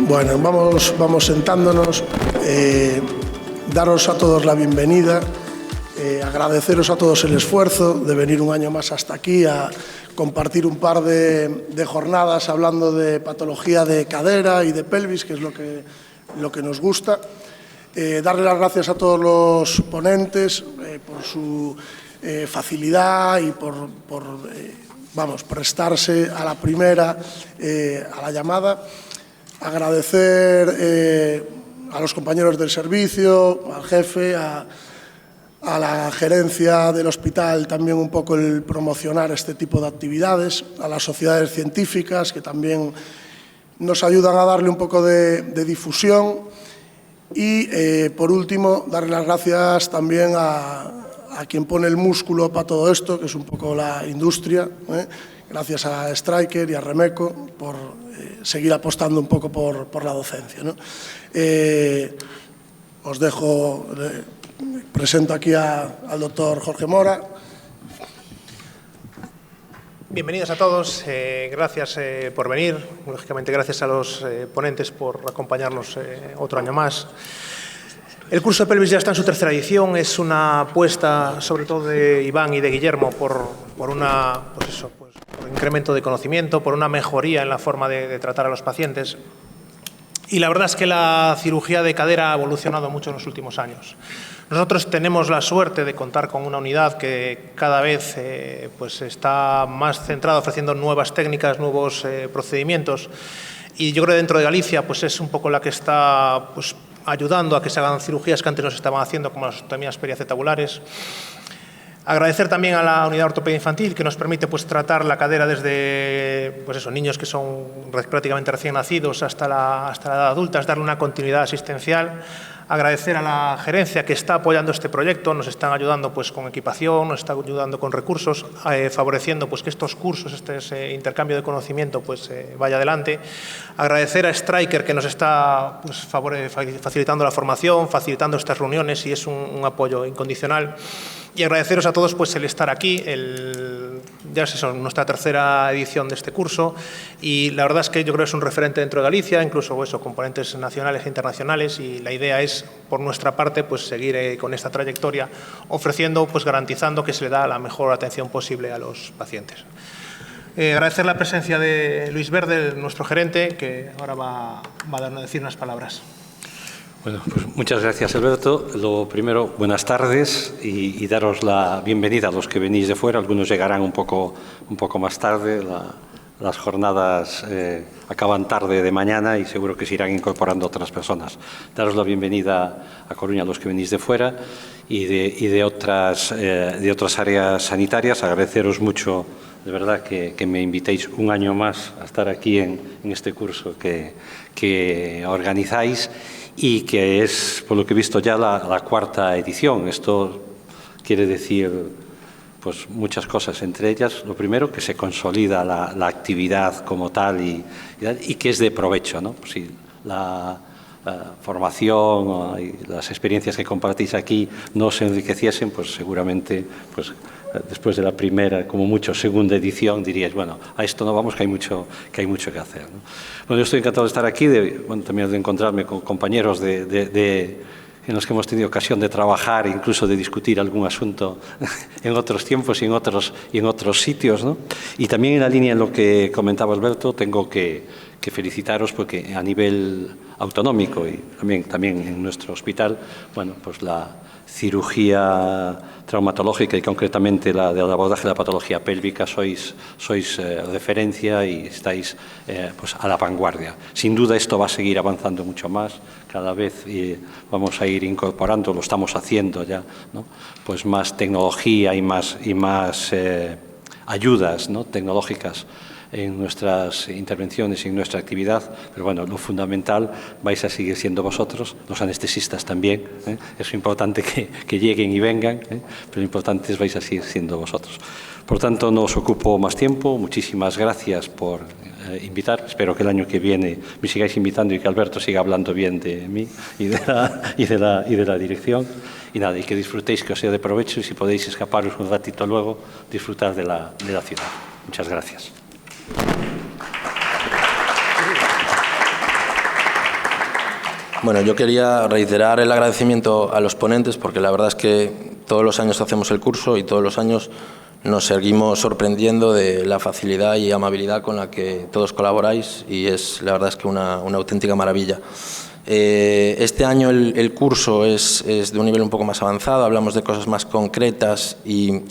Bueno, vamos sentándonos. Daros a todos la bienvenida. Agradeceros a todos el esfuerzo de venir un año más hasta aquí a compartir un par de jornadas hablando de patología de cadera y de pelvis, que es lo que nos gusta. Darle las gracias a todos los ponentes por su facilidad y por prestarse a la primera, a la llamada. Agradecer a los compañeros del servicio, al jefe, a la gerencia del hospital también un poco el promocionar este tipo de actividades, a las sociedades científicas que también nos ayudan a darle un poco de difusión y, por último, darle las gracias también a quien pone el músculo para todo esto, que es un poco la industria. Gracias a Stryker y a Remeco por seguir apostando un poco por la docencia, ¿no? Os dejo, presento aquí al doctor Jorge Mora. Bienvenidos a todos, gracias por venir, lógicamente gracias a los ponentes por acompañarnos otro año más. El curso de pelvis ya está en su tercera edición, es una apuesta sobre todo de Iván y de Guillermo por un incremento de conocimiento, por una mejoría en la forma de tratar a los pacientes. Y la verdad es que la cirugía de cadera ha evolucionado mucho en los últimos años. Nosotros tenemos la suerte de contar con una unidad que cada vez está más centrada, ofreciendo nuevas técnicas, nuevos procedimientos. Y yo creo que dentro de Galicia es un poco la que está ayudando a que se hagan cirugías que antes no se estaban haciendo, como las osteotomías periacetabulares. Agradecer también a la unidad de ortopedia infantil, que nos permite tratar la cadera desde niños que son prácticamente recién nacidos hasta la edad adulta, darle una continuidad asistencial. Agradecer a la gerencia que está apoyando este proyecto, nos están ayudando con equipación, nos está ayudando con recursos, favoreciendo que estos cursos, este intercambio de conocimiento vaya adelante. Agradecer a Stryker, que nos está facilitando la formación, facilitando estas reuniones y es un apoyo incondicional. Y agradeceros a todos el estar aquí, ya es nuestra tercera edición de este curso y la verdad es que yo creo que es un referente dentro de Galicia, incluso componentes nacionales e internacionales, y la idea es, por nuestra parte, seguir con esta trayectoria, ofreciendo, garantizando que se le da la mejor atención posible a los pacientes. Agradecer la presencia de Luis Verde, nuestro gerente, que ahora va a decir unas palabras. Bueno, muchas gracias, Alberto. Lo primero, buenas tardes y daros la bienvenida a los que venís de fuera. Algunos llegarán un poco más tarde. Las jornadas acaban tarde de mañana y seguro que se irán incorporando otras personas. Daros la bienvenida a Coruña a los que venís de fuera y de otras áreas sanitarias. Agradeceros mucho, de verdad, que me invitéis un año más a estar aquí en este curso que organizáis, y que es, por lo que he visto ya, la cuarta edición. Esto quiere decir muchas cosas, entre ellas, lo primero, que se consolida la actividad como tal y que es de provecho, ¿no? Si la formación y las experiencias que compartís aquí no se enriqueciesen, seguramente después de la primera, como mucho, segunda edición, diríais, bueno, a esto no vamos, que hay mucho que hacer, ¿no? Bueno, yo estoy encantado de estar aquí, también de encontrarme con compañeros en los que hemos tenido ocasión de trabajar, incluso de discutir algún asunto en otros tiempos y en otros sitios, ¿no? Y también en la línea en lo que comentaba Alberto, tengo que felicitaros porque a nivel autonómico y también en nuestro hospital, la cirugía traumatológica y concretamente la del abordaje de la patología pélvica sois referencia y estáis a la vanguardia. Sin duda esto va a seguir avanzando mucho más, cada vez vamos a ir incorporando, lo estamos haciendo ya, ¿no? Más tecnología y más ayudas, ¿no?, tecnológicas en nuestras intervenciones y en nuestra actividad, pero lo fundamental vais a seguir siendo vosotros, los anestesistas también, es importante que lleguen y vengan, pero lo importante es vais a seguir siendo vosotros. Por tanto, no os ocupo más tiempo, muchísimas gracias por invitar, espero que el año que viene me sigáis invitando y que Alberto siga hablando bien de mí y de la dirección, y que disfrutéis, que os sea de provecho, y si podéis escaparos un ratito luego, disfrutar de la ciudad. Muchas gracias. Bueno, yo quería reiterar el agradecimiento a los ponentes porque la verdad es que todos los años hacemos el curso y todos los años nos seguimos sorprendiendo de la facilidad y amabilidad con la que todos colaboráis y es la verdad es que una auténtica maravilla. Este año el curso es de un nivel un poco más avanzado, hablamos de cosas más concretas y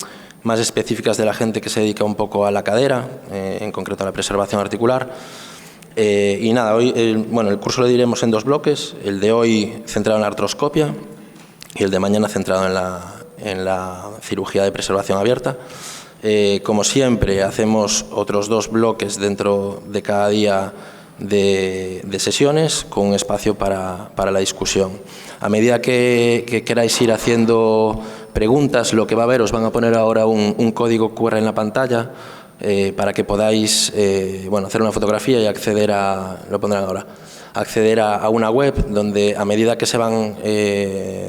más específicas de la gente que se dedica un poco a la cadera, en concreto a la preservación articular. Y nada, hoy el curso lo diremos en 2 bloques, el de hoy centrado en la artroscopia y el de mañana centrado en la cirugía de preservación abierta. Como siempre, hacemos otros 2 bloques dentro de cada día de sesiones con un espacio para la discusión. A medida que queráis ir haciendo preguntas, lo que va a haber, os van a poner ahora un código QR en la pantalla para que podáis hacer una fotografía y acceder a, lo pondrán ahora, acceder a una web donde a medida que se van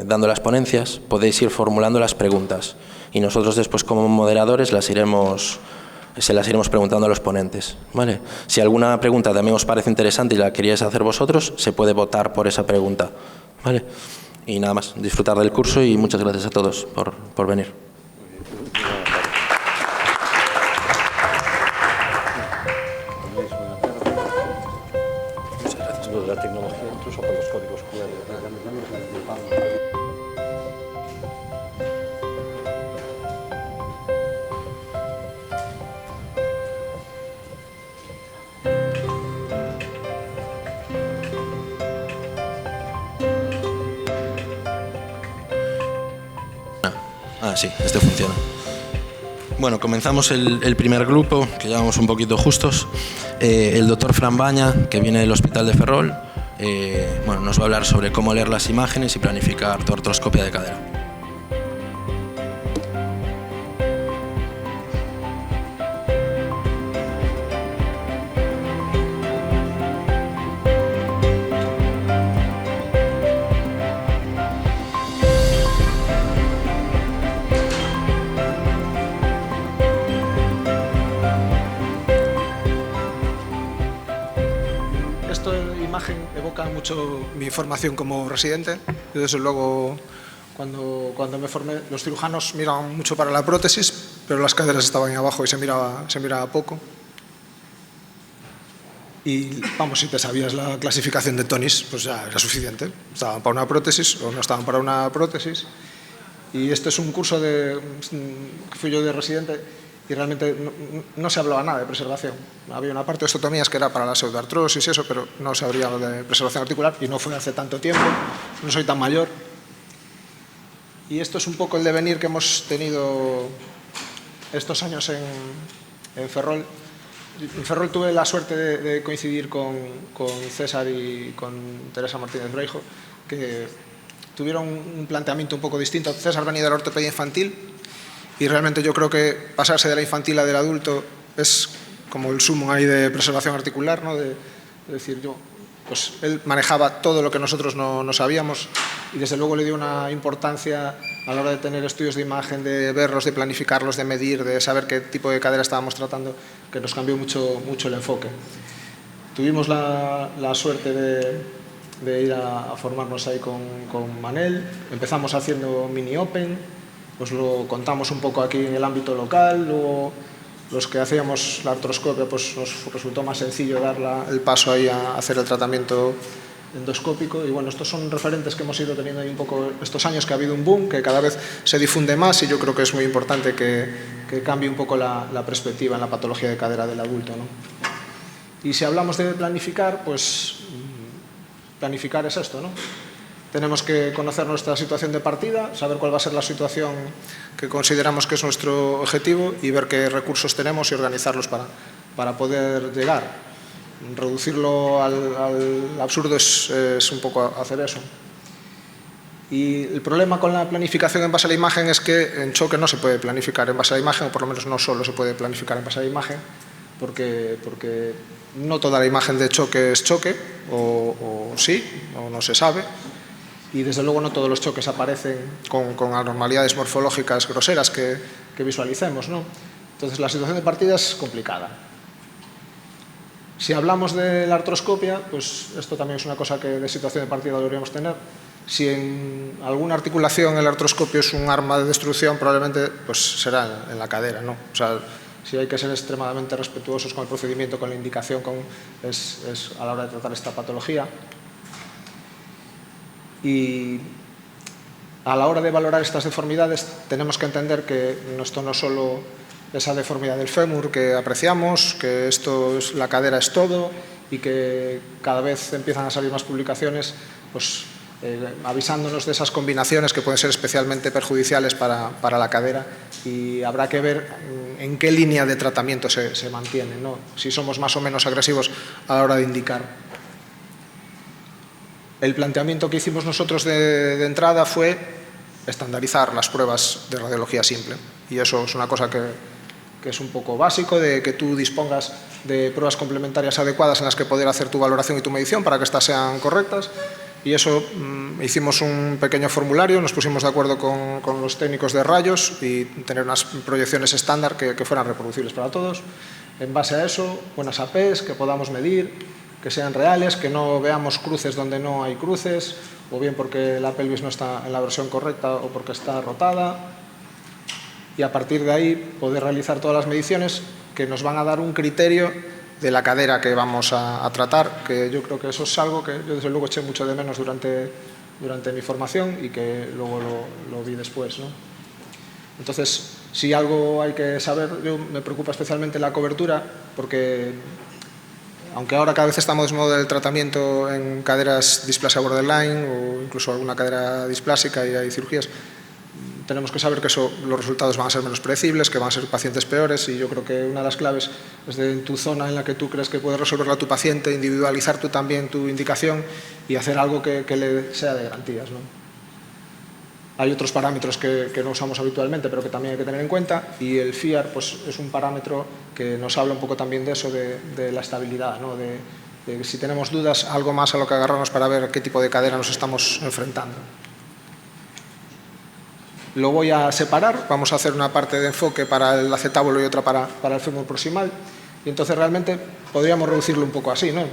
dando las ponencias podéis ir formulando las preguntas y nosotros después como moderadores se las iremos preguntando a los ponentes, ¿vale? Si alguna pregunta también os parece interesante y la queríais hacer vosotros, se puede votar por esa pregunta, ¿vale? Y nada más, disfrutar del curso y muchas gracias a todos por venir. La tecnología, incluso con los códigos QR. Sí, este funciona. Bueno, comenzamos el primer grupo, que ya vamos un poquito justos. El doctor Fran Baña, que viene del Hospital de Ferrol, nos va a hablar sobre cómo leer las imágenes y planificar tu artroscopia de cadera. Evoca mucho mi formación como residente. Yo, desde luego, cuando me formé, los cirujanos miraban mucho para la prótesis, pero las caderas estaban ahí abajo y se miraba poco. Y vamos, si te sabías la clasificación de Tonis, pues ya era suficiente. Estaban para una prótesis o no estaban para una prótesis. Y este es un curso que fui yo de residente y realmente no se hablaba nada de preservación. Había una parte de osteotomías que era para la pseudoartrosis y eso, pero no se habría de preservación articular y no fue hace tanto tiempo, no soy tan mayor. Y esto es un poco el devenir que hemos tenido estos años en Ferrol. En Ferrol tuve la suerte de coincidir con César y con Teresa Martínez Breijo, que tuvieron un planteamiento un poco distinto. César venía de la ortopedia infantil, y realmente yo creo que pasarse de la infantil a del adulto es como el sumo ahí de preservación articular, ¿no? De decir, pues él manejaba todo lo que nosotros no sabíamos y desde luego le dio una importancia a la hora de tener estudios de imagen, de verlos, de planificarlos, de medir, de saber qué tipo de cadera estábamos tratando, que nos cambió mucho el enfoque. Tuvimos la suerte de ir a formarnos ahí con Manel. Empezamos haciendo mini open. Pues lo contamos un poco aquí en el ámbito local, luego los que hacíamos la artroscopia pues nos resultó más sencillo dar el paso ahí a hacer el tratamiento endoscópico y bueno, estos son referentes que hemos ido teniendo ahí un poco estos años, que ha habido un boom, que cada vez se difunde más y yo creo que es muy importante que cambie un poco la perspectiva en la patología de cadera del adulto, ¿no? Y si hablamos de planificar, pues planificar es esto, ¿no? Tenemos que conocer nuestra situación de partida, saber cuál va a ser la situación que consideramos que es nuestro objetivo y ver qué recursos tenemos y organizarlos para poder llegar. Reducirlo al absurdo es un poco hacer eso. Y el problema con la planificación en base a la imagen es que en choque no se puede planificar en base a la imagen, o por lo menos no solo se puede planificar en base a la imagen, porque no toda la imagen de choque es choque, o sí, o no se sabe. Y desde luego no todos los choques aparecen con anormalidades morfológicas groseras que visualicemos, ¿no? Entonces la situación de partida es complicada. Si hablamos de la artroscopia, pues esto también es una cosa que de situación de partida deberíamos tener. Si en alguna articulación el artroscopio es un arma de destrucción, probablemente pues será en la cadera, ¿no? O sea, si hay que ser extremadamente respetuosos con el procedimiento, con la indicación, es a la hora de tratar esta patología. Y a la hora de valorar estas deformidades tenemos que entender que esto no es solo esa deformidad del fémur que apreciamos, que la cadera es todo y que cada vez empiezan a salir más publicaciones pues, avisándonos de esas combinaciones que pueden ser especialmente perjudiciales para la cadera, y habrá que ver en qué línea de tratamiento se mantiene, ¿no? Si somos más o menos agresivos a la hora de indicar. El planteamiento que hicimos nosotros de entrada fue estandarizar las pruebas de radiología simple, y eso es una cosa que es un poco básico, de que tú dispongas de pruebas complementarias adecuadas en las que poder hacer tu valoración y tu medición para que éstas sean correctas. Y eso hicimos un pequeño formulario, nos pusimos de acuerdo con los técnicos de rayos y tener unas proyecciones estándar que fueran reproducibles para todos. En base a eso, buenas APs que podamos medir, que sean reales, que no veamos cruces donde no hay cruces, o bien porque la pelvis no está en la versión correcta o porque está rotada. Y a partir de ahí poder realizar todas las mediciones que nos van a dar un criterio de la cadera que vamos a tratar, que yo creo que eso es algo que yo desde luego eché mucho de menos durante mi formación y que luego lo vi después, ¿no? Entonces, si algo hay que saber, me preocupa especialmente la cobertura, porque aunque ahora cada vez estamos de moda del tratamiento en caderas displasia borderline o incluso alguna cadera displásica y hay cirugías, tenemos que saber que los resultados van a ser menos predecibles, que van a ser pacientes peores, y yo creo que una de las claves es de en tu zona en la que tú crees que puedes resolverla a tu paciente, individualizar tú también tu indicación y hacer algo que le sea de garantías, ¿no? Hay otros parámetros que no usamos habitualmente, pero que también hay que tener en cuenta, y el FIAR pues, es un parámetro que nos habla un poco también de eso, de la estabilidad, ¿no? De si tenemos dudas, algo más a lo que agarrarnos para ver qué tipo de cadera nos estamos enfrentando. Lo voy a separar, vamos a hacer una parte de enfoque para el acetábulo y otra para el fémur proximal, y entonces realmente podríamos reducirlo un poco así, ¿no?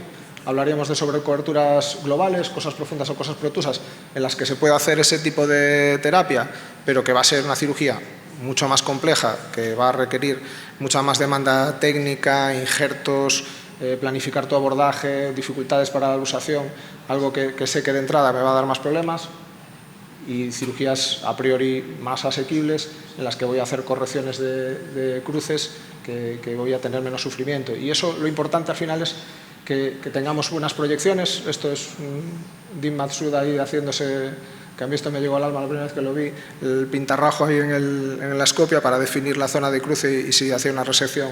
Hablaríamos de sobrecoberturas globales, cosas profundas o cosas protusas, en las que se puede hacer ese tipo de terapia, pero que va a ser una cirugía mucho más compleja, que va a requerir mucha más demanda técnica, injertos, planificar tu abordaje, dificultades para la lusación, algo que sé que de entrada me va a dar más problemas, y cirugías a priori más asequibles en las que voy a hacer correcciones de cruces, que voy a tener menos sufrimiento. Y eso, lo importante al final es que tengamos buenas proyecciones. Esto es Dean Matsuda ahí haciéndose, que a mí esto me llegó al alma la primera vez que lo vi, el pintarrajo ahí en la escopia para definir la zona de cruce y si hacía una resección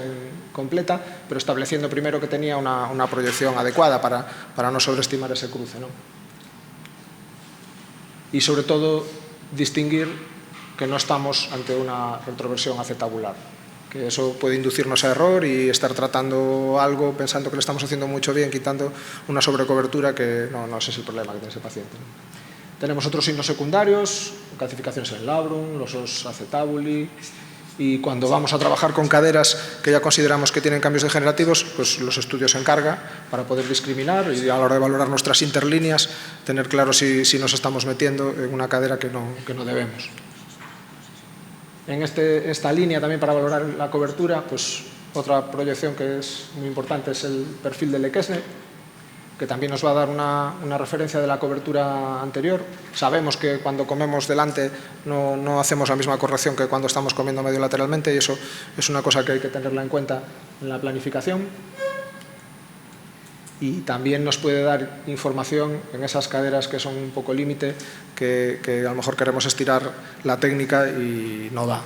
completa, pero estableciendo primero que tenía una proyección adecuada para no sobreestimar ese cruce, ¿no? Y sobre todo distinguir que no estamos ante una retroversión acetabular, que eso puede inducirnos a error y estar tratando algo pensando que lo estamos haciendo mucho bien, quitando una sobrecobertura que no ese es el problema que tiene ese paciente, ¿no? Tenemos otros signos secundarios, calcificaciones en el labrum, los os acetabuli, y cuando vamos a trabajar con caderas que ya consideramos que tienen cambios degenerativos, pues los estudios se encargan para poder discriminar y a la hora de valorar nuestras interlíneas, tener claro si nos estamos metiendo en una cadera que no debemos. En esta línea también para valorar la cobertura, pues otra proyección que es muy importante es el perfil de Lequesne, que también nos va a dar una referencia de la cobertura anterior. Sabemos que cuando comemos delante no hacemos la misma corrección que cuando estamos comiendo medio lateralmente, y eso es una cosa que hay que tenerla en cuenta en la planificación. Y también nos puede dar información en esas caderas que son un poco límite, que a lo mejor queremos estirar la técnica y no da.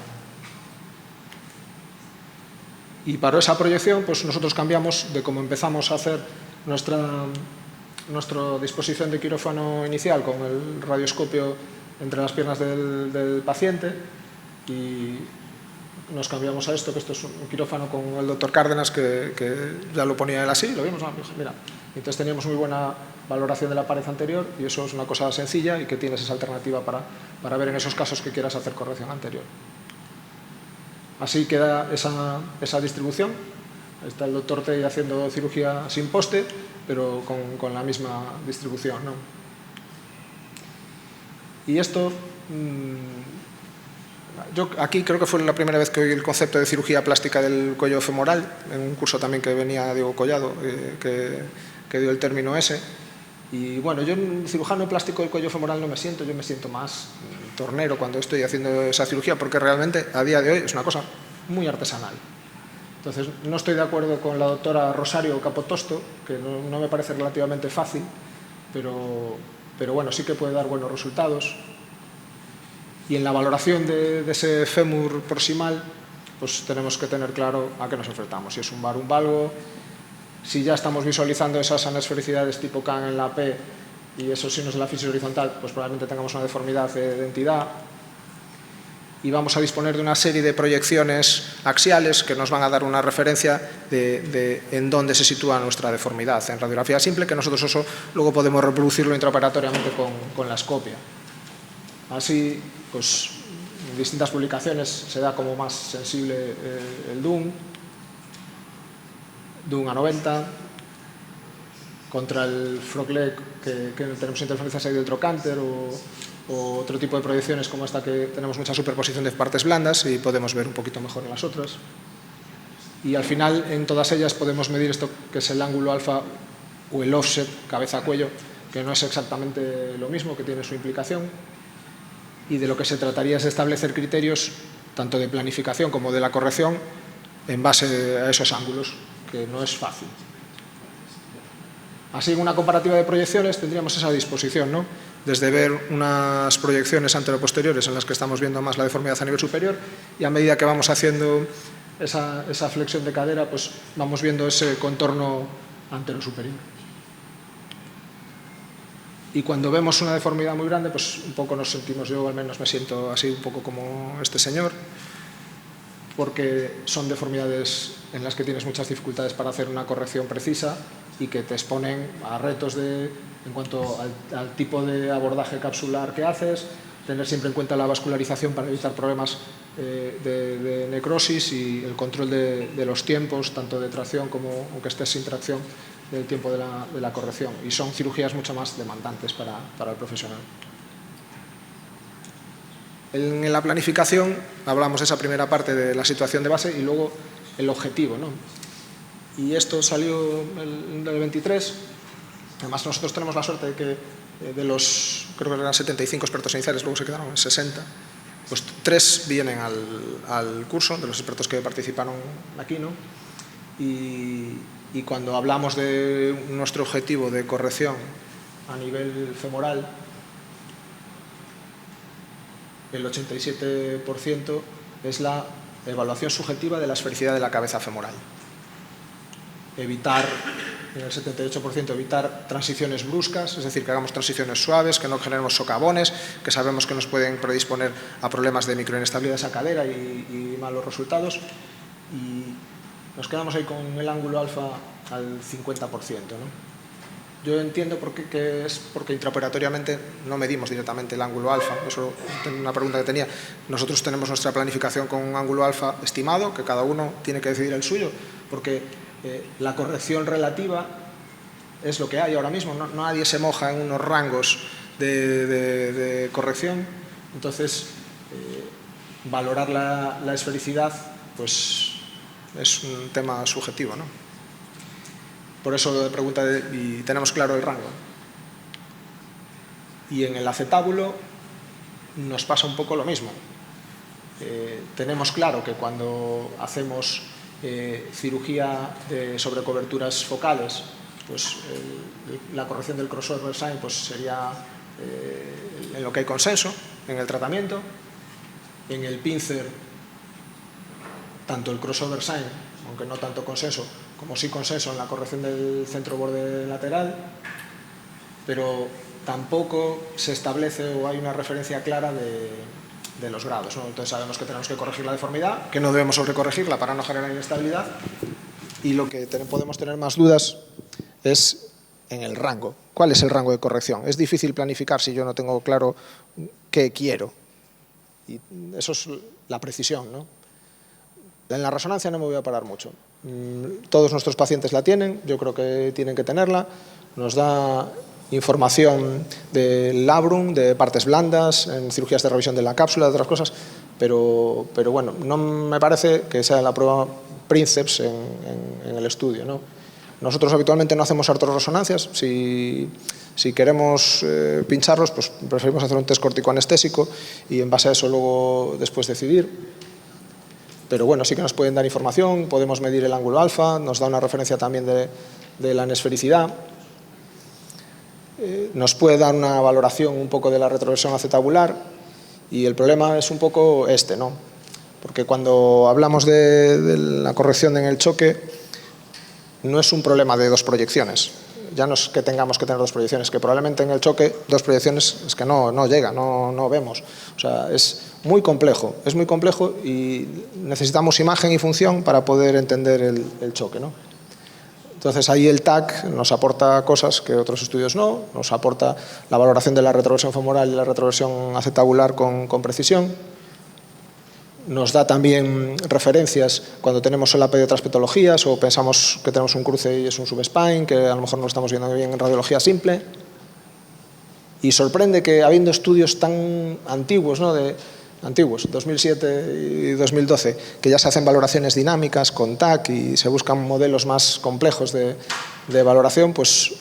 Y para esa proyección, pues nosotros cambiamos de cómo empezamos a hacer nuestra disposición de quirófano inicial con el radioscopio entre las piernas del paciente, y nos cambiamos a esto, que esto es un quirófano con el doctor Cárdenas, que ya lo ponía él así, lo vimos, mira. Entonces teníamos muy buena valoración de la pared anterior, y eso es una cosa sencilla y que tienes esa alternativa para ver en esos casos que quieras hacer corrección anterior. Así queda esa distribución. Está el doctor Tey haciendo cirugía sin poste, pero con la misma distribución, ¿no? Y esto, yo aquí creo que fue la primera vez que oí el concepto de cirugía plástica del cuello femoral, en un curso también que venía Diego Collado, que dio el término ese. Y bueno, yo cirujano plástico del cuello femoral no me siento, yo me siento más tornero cuando estoy haciendo esa cirugía, porque realmente a día de hoy es una cosa muy artesanal. Entonces, no estoy de acuerdo con la doctora Rosario Capotosto, que no me parece relativamente fácil, pero bueno, sí que puede dar buenos resultados. Y en la valoración de ese fémur proximal, pues tenemos que tener claro a qué nos enfrentamos. Si es un bar, un valgo, si ya estamos visualizando esas anesfericidades tipo Kahn en la P y esos signos de la fisis horizontal, pues probablemente tengamos una deformidad de entidad. Y vamos a disponer de una serie de proyecciones axiales que nos van a dar una referencia de en dónde se sitúa nuestra deformidad en radiografía simple, que nosotros eso luego podemos reproducirlo intraoperatoriamente con la escopia. Así, pues, en distintas publicaciones se da como más sensible el DUN a 90, contra el Frog-Leg, que tenemos interferencias ahí del trocánter, o otro tipo de proyecciones como esta que tenemos mucha superposición de partes blandas y podemos ver un poquito mejor en las otras. Y al final, en todas ellas podemos medir esto que es el ángulo alfa o el offset cabeza-cuello, que no es exactamente lo mismo, que tiene su implicación. Y de lo que se trataría es de establecer criterios tanto de planificación como de la corrección en base a esos ángulos, que no es fácil. Así, en una comparativa de proyecciones tendríamos esa disposición, ¿no? Desde ver unas proyecciones anteroposteriores en las que estamos viendo más la deformidad a nivel superior, y a medida que vamos haciendo esa flexión de cadera, pues vamos viendo ese contorno anterosuperior. Y cuando vemos una deformidad muy grande, pues un poco nos sentimos, yo al menos me siento así un poco como este señor, porque son deformidades en las que tienes muchas dificultades para hacer una corrección precisa y que te exponen a retos en cuanto al tipo de abordaje capsular que haces, tener siempre en cuenta la vascularización para evitar problemas de necrosis y el control de los tiempos, tanto de tracción como aunque estés sin tracción, del tiempo de la corrección. Y son cirugías mucho más demandantes para el profesional. En la planificación hablamos de esa primera parte de la situación de base y luego el objetivo, ¿no? Y esto salió en el 23. Además, nosotros tenemos la suerte de que de los, creo que eran 75 expertos iniciales, luego se quedaron en 60, pues 3 vienen al curso, de los expertos que participaron aquí, ¿no? Y cuando hablamos de nuestro objetivo de corrección a nivel femoral, el 87% es la evaluación subjetiva de la esfericidad de la cabeza femoral. Evitar, en el 78%, evitar transiciones bruscas, es decir, que hagamos transiciones suaves, que no generemos socavones, que sabemos que nos pueden predisponer a problemas de microinestabilidad de esa cadera y malos resultados. Y nos quedamos ahí con el ángulo alfa al 50%, ¿no? Yo entiendo que es porque intraoperatoriamente no medimos directamente el ángulo alfa. Eso es una pregunta que tenía. Nosotros tenemos nuestra planificación con un ángulo alfa estimado, que cada uno tiene que decidir el suyo, porque la corrección relativa es lo que hay ahora mismo. Nadie se moja en unos rangos de corrección. Entonces, valorar la esfericidad pues, es un tema subjetivo, ¿no? Por eso lo de pregunta y tenemos claro el rango. Y en el acetábulo nos pasa un poco lo mismo. Tenemos claro que cuando hacemos cirugía de sobrecoberturas focales, pues la corrección del crossover sign pues sería en lo que hay consenso en el tratamiento. En el pincer, tanto el crossover sign, aunque no tanto consenso, como sí consenso en la corrección del centro borde lateral, pero tampoco se establece o hay una referencia clara de los grados, ¿no? Entonces sabemos que tenemos que corregir la deformidad, que no debemos sobrecorregirla para no generar inestabilidad, y lo que podemos tener más dudas es en el rango. ¿Cuál es el rango de corrección? Es difícil planificar si yo no tengo claro qué quiero. Y eso es la precisión, ¿no? En la resonancia no me voy a parar mucho. Todos nuestros pacientes la tienen, yo creo que tienen que tenerla. Nos da información del labrum, de partes blandas, en cirugías de revisión de la cápsula, de otras cosas, pero bueno, no me parece que sea la prueba princeps en el estudio, ¿no? Nosotros habitualmente no hacemos artrorresonancias. Si queremos pincharlos, pues preferimos hacer un test corticoanestésico y en base a eso luego después decidir. Pero bueno, sí que nos pueden dar información, podemos medir el ángulo alfa, nos da una referencia también de la anesfericidad. Nos puede dar una valoración un poco de la retroversión acetabular y el problema es un poco ¿no? Porque cuando hablamos de la corrección en el choque, no es un problema de dos proyecciones. Ya no es que tengamos que tener dos proyecciones, que probablemente en el choque dos proyecciones es que no llega, no vemos. O sea, es muy complejo y necesitamos imagen y función para poder entender el choque, ¿no? Entonces ahí el TAC nos aporta cosas que otros estudios no, nos aporta la valoración de la retroversión femoral y la retroversión acetabular con precisión. Nos da también referencias cuando tenemos solape de otras patologías o pensamos que tenemos un cruce y es un subspine, que a lo mejor no estamos viendo bien en radiología simple. Y sorprende que habiendo estudios tan antiguos, ¿no? Antiguos, 2007 y 2012, que ya se hacen valoraciones dinámicas con TAC y se buscan modelos más complejos de valoración, pues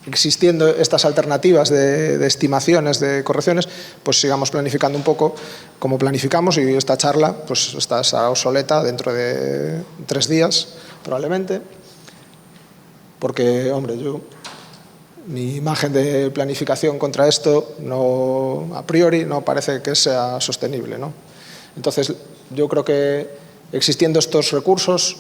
existiendo estas alternativas de estimaciones, de correcciones, pues sigamos planificando un poco como planificamos y esta charla pues está obsoleta dentro de 3 días probablemente, porque, hombre, mi imagen de planificación contra esto a priori no parece que sea sostenible, ¿no? Entonces, yo creo que existiendo estos recursos,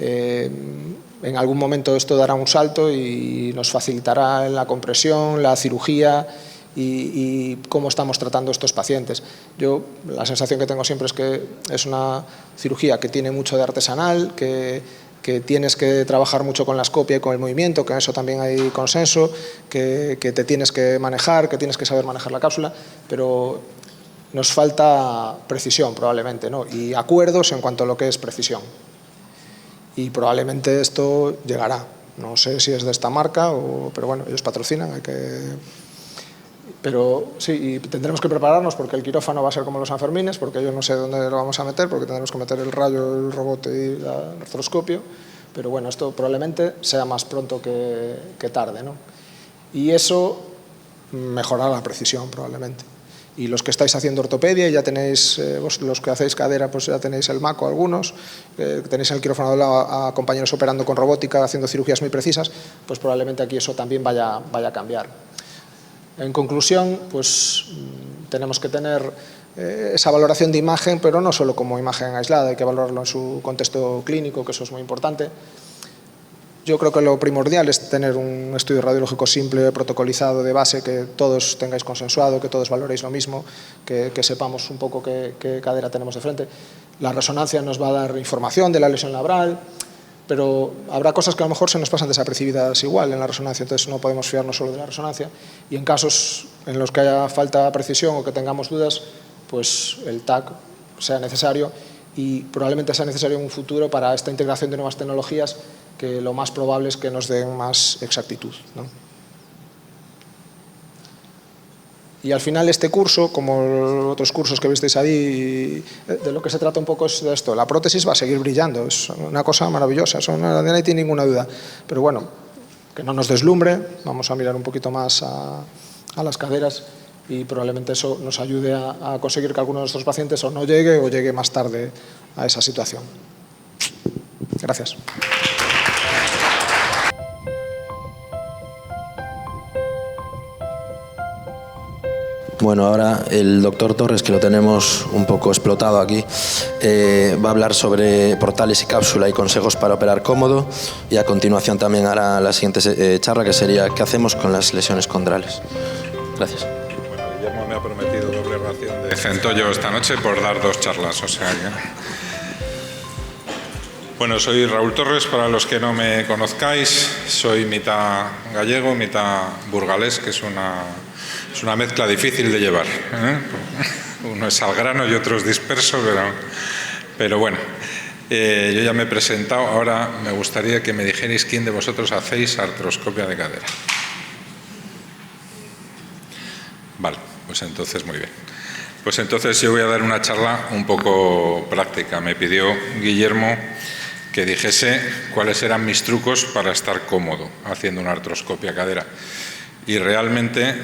en algún momento esto dará un salto y nos facilitará la compresión, la cirugía y cómo estamos tratando a estos pacientes. Yo la sensación que tengo siempre es que es una cirugía que tiene mucho de artesanal, que tienes que trabajar mucho con la escopia y con el movimiento, que en eso también hay consenso, que te tienes que manejar, que tienes que saber manejar la cápsula, pero nos falta precisión probablemente, ¿no? Y acuerdos en cuanto a lo que es precisión. Y probablemente esto llegará. No sé si es de esta marca, pero bueno, ellos patrocinan, Pero sí, y tendremos que prepararnos porque el quirófano va a ser como los Sanfermines, porque yo no sé dónde lo vamos a meter, porque tendremos que meter el rayo, el robot y el artroscopio, pero bueno, esto probablemente sea más pronto que tarde, ¿no? Y eso mejorará la precisión probablemente. Y los que estáis haciendo ortopedia, ya tenéis, los que hacéis cadera, pues ya tenéis el MACO algunos, tenéis en el quirófano de lado a compañeros operando con robótica, haciendo cirugías muy precisas, pues probablemente aquí eso también vaya a cambiar. En conclusión, pues tenemos que tener esa valoración de imagen, pero no solo como imagen aislada, hay que valorarlo en su contexto clínico, que eso es muy importante. Yo creo que lo primordial es tener un estudio radiológico simple, protocolizado, de base, que todos tengáis consensuado, que todos valoréis lo mismo, que sepamos un poco qué cadera tenemos de frente. La resonancia nos va a dar información de la lesión labral, pero habrá cosas que a lo mejor se nos pasan desapercibidas igual en la resonancia, entonces no podemos fiarnos solo de la resonancia. Y en casos en los que haya falta de precisión o que tengamos dudas, pues el TAC sea necesario y probablemente sea necesario en un futuro para esta integración de nuevas tecnologías, que lo más probable es que nos den más exactitud, ¿no? Y al final este curso, como otros cursos que visteis ahí, de lo que se trata un poco es de esto. La prótesis va a seguir brillando, es una cosa maravillosa, eso nadie tiene ninguna duda. Pero bueno, que no nos deslumbre, vamos a mirar un poquito más a las caderas y probablemente eso nos ayude a conseguir que alguno de nuestros pacientes o no llegue o llegue más tarde a esa situación. Gracias. Bueno, ahora el doctor Torres, que lo tenemos un poco explotado aquí, va a hablar sobre portales y cápsula y consejos para operar cómodo, y a continuación también hará la siguiente charla, que sería ¿qué hacemos con las lesiones condrales? Gracias. Bueno, Guillermo me ha prometido doble ración de centollo esta noche por dar 2 charlas, o sea que... Bueno, soy Raúl Torres, para los que no me conozcáis, soy mitad gallego, mitad burgalés, que es una mezcla difícil de llevar, ¿eh? Uno es al grano y otro es disperso, Pero bueno, yo ya me he presentado, ahora me gustaría que me dijerais quién de vosotros hacéis artroscopia de cadera. Vale, pues entonces muy bien. Pues entonces yo voy a dar una charla un poco práctica. Me pidió Guillermo que dijese cuáles eran mis trucos para estar cómodo haciendo una artroscopia de cadera. Y realmente,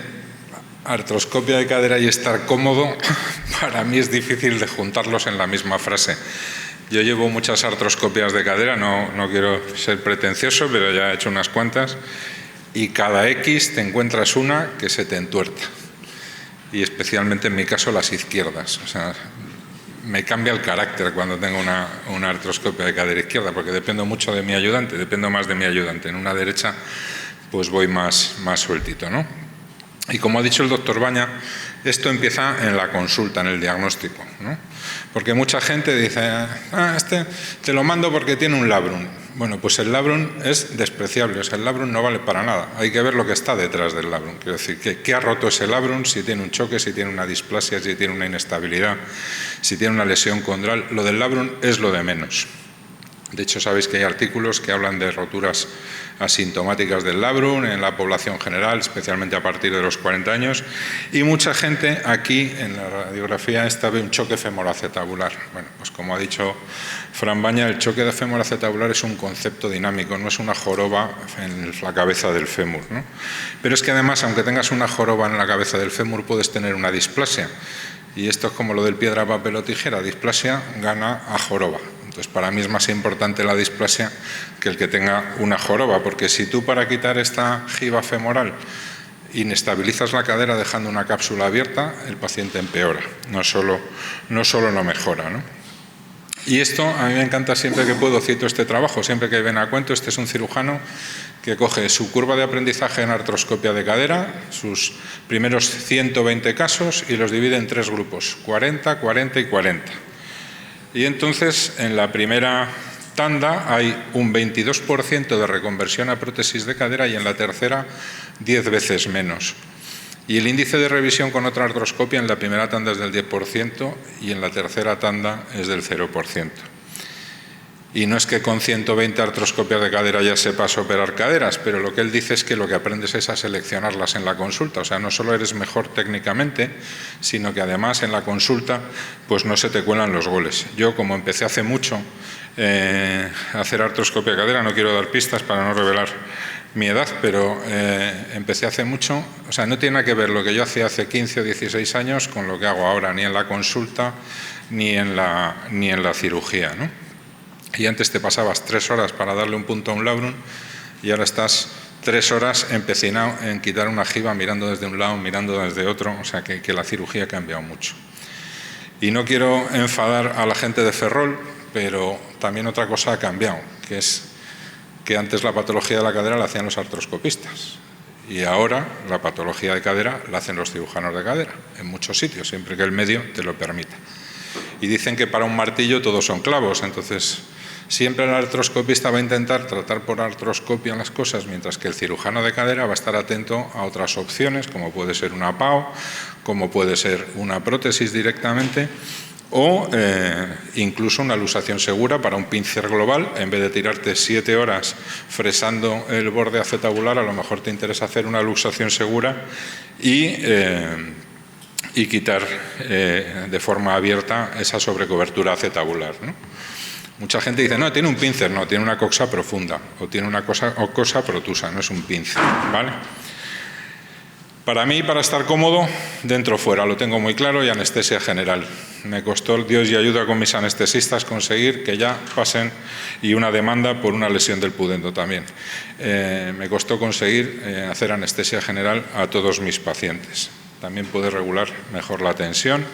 artroscopia de cadera y estar cómodo, para mí es difícil de juntarlos en la misma frase. Yo llevo muchas artroscopias de cadera, no quiero ser pretencioso, pero ya he hecho unas cuantas, y cada X te encuentras una que se te entuerta. Y especialmente en mi caso las izquierdas. O sea, me cambia el carácter cuando tengo una artroscopia de cadera izquierda, porque dependo mucho de mi ayudante, dependo más de mi ayudante. En una derecha pues voy más sueltito, ¿no? Y como ha dicho el doctor Baña, esto empieza en la consulta, en el diagnóstico, ¿no? Porque mucha gente dice, este te lo mando porque tiene un labrum. Bueno, pues el labrum es despreciable, o sea, el labrum no vale para nada. Hay que ver lo que está detrás del labrum. Quiero decir, ¿qué ha roto ese labrum? Si tiene un choque, si tiene una displasia, si tiene una inestabilidad, si tiene una lesión condral. Lo del labrum es lo de menos. De hecho, sabéis que hay artículos que hablan de roturas asintomáticas del labrum en la población general, especialmente a partir de los 40 años, y mucha gente aquí en la radiografía esta ve un choque femoroacetabular. Bueno, pues como ha dicho Fran Baña, el choque de femoroacetabular es un concepto dinámico, no es una joroba en la cabeza del fémur, ¿no? Pero es que además, aunque tengas una joroba en la cabeza del fémur, puedes tener una displasia. Y esto es como lo del piedra, papel o tijera, displasia gana a joroba. Entonces, para mí es más importante la displasia que el que tenga una joroba, porque si tú para quitar esta jiba femoral inestabilizas la cadera dejando una cápsula abierta, el paciente empeora, no solo no mejora, ¿no? Y esto a mí me encanta, siempre que puedo cito este trabajo, siempre que ven a cuento. Este es un cirujano que coge su curva de aprendizaje en artroscopia de cadera, sus primeros 120 casos, y los divide en 3 grupos, 40, 40 y 40. Y entonces, en la primera tanda hay un 22% de reconversión a prótesis de cadera y en la tercera 10 veces menos. Y el índice de revisión con otra artroscopia en la primera tanda es del 10% y en la tercera tanda es del 0%. Y no es que con 120 artroscopias de cadera ya sepas operar caderas, pero lo que él dice es que lo que aprendes es a seleccionarlas en la consulta. O sea, no solo eres mejor técnicamente, sino que además en la consulta pues no se te cuelan los goles. Yo, como empecé hace mucho a hacer artroscopia de cadera, no quiero dar pistas para no revelar mi edad, pero empecé hace mucho. O sea, no tiene nada que ver lo que yo hacía hace 15 o 16 años con lo que hago ahora, ni en la consulta ni en la cirugía, ¿no? Y antes te pasabas 3 horas para darle un punto a un labrum y ahora estás 3 horas empecinado en quitar una jiba mirando desde un lado, mirando desde otro. O sea que la cirugía ha cambiado mucho. Y no quiero enfadar a la gente de Ferrol, pero también otra cosa ha cambiado, que es que antes la patología de la cadera la hacían los artroscopistas y ahora la patología de cadera la hacen los cirujanos de cadera, en muchos sitios, siempre que el medio te lo permita. Y dicen que para un martillo todos son clavos, entonces siempre el artroscopista va a intentar tratar por artroscopia las cosas, mientras que el cirujano de cadera va a estar atento a otras opciones, como puede ser una PAO, como puede ser una prótesis directamente, o incluso una luxación segura para un pincer global. En vez de tirarte 7 horas fresando el borde acetabular, a lo mejor te interesa hacer una luxación segura y quitar de forma abierta esa sobrecobertura acetabular, ¿no? Mucha gente dice, no, tiene un pincer, no, tiene una coxa profunda, o tiene una cosa protusa, no es un pincer, ¿vale? Para mí, para estar cómodo, dentro o fuera, lo tengo muy claro, y anestesia general. Me costó, Dios y ayuda con mis anestesistas, conseguir que ya pasen, y una demanda por una lesión del pudendo también. Me costó conseguir hacer anestesia general a todos mis pacientes. También puede regular mejor la tensión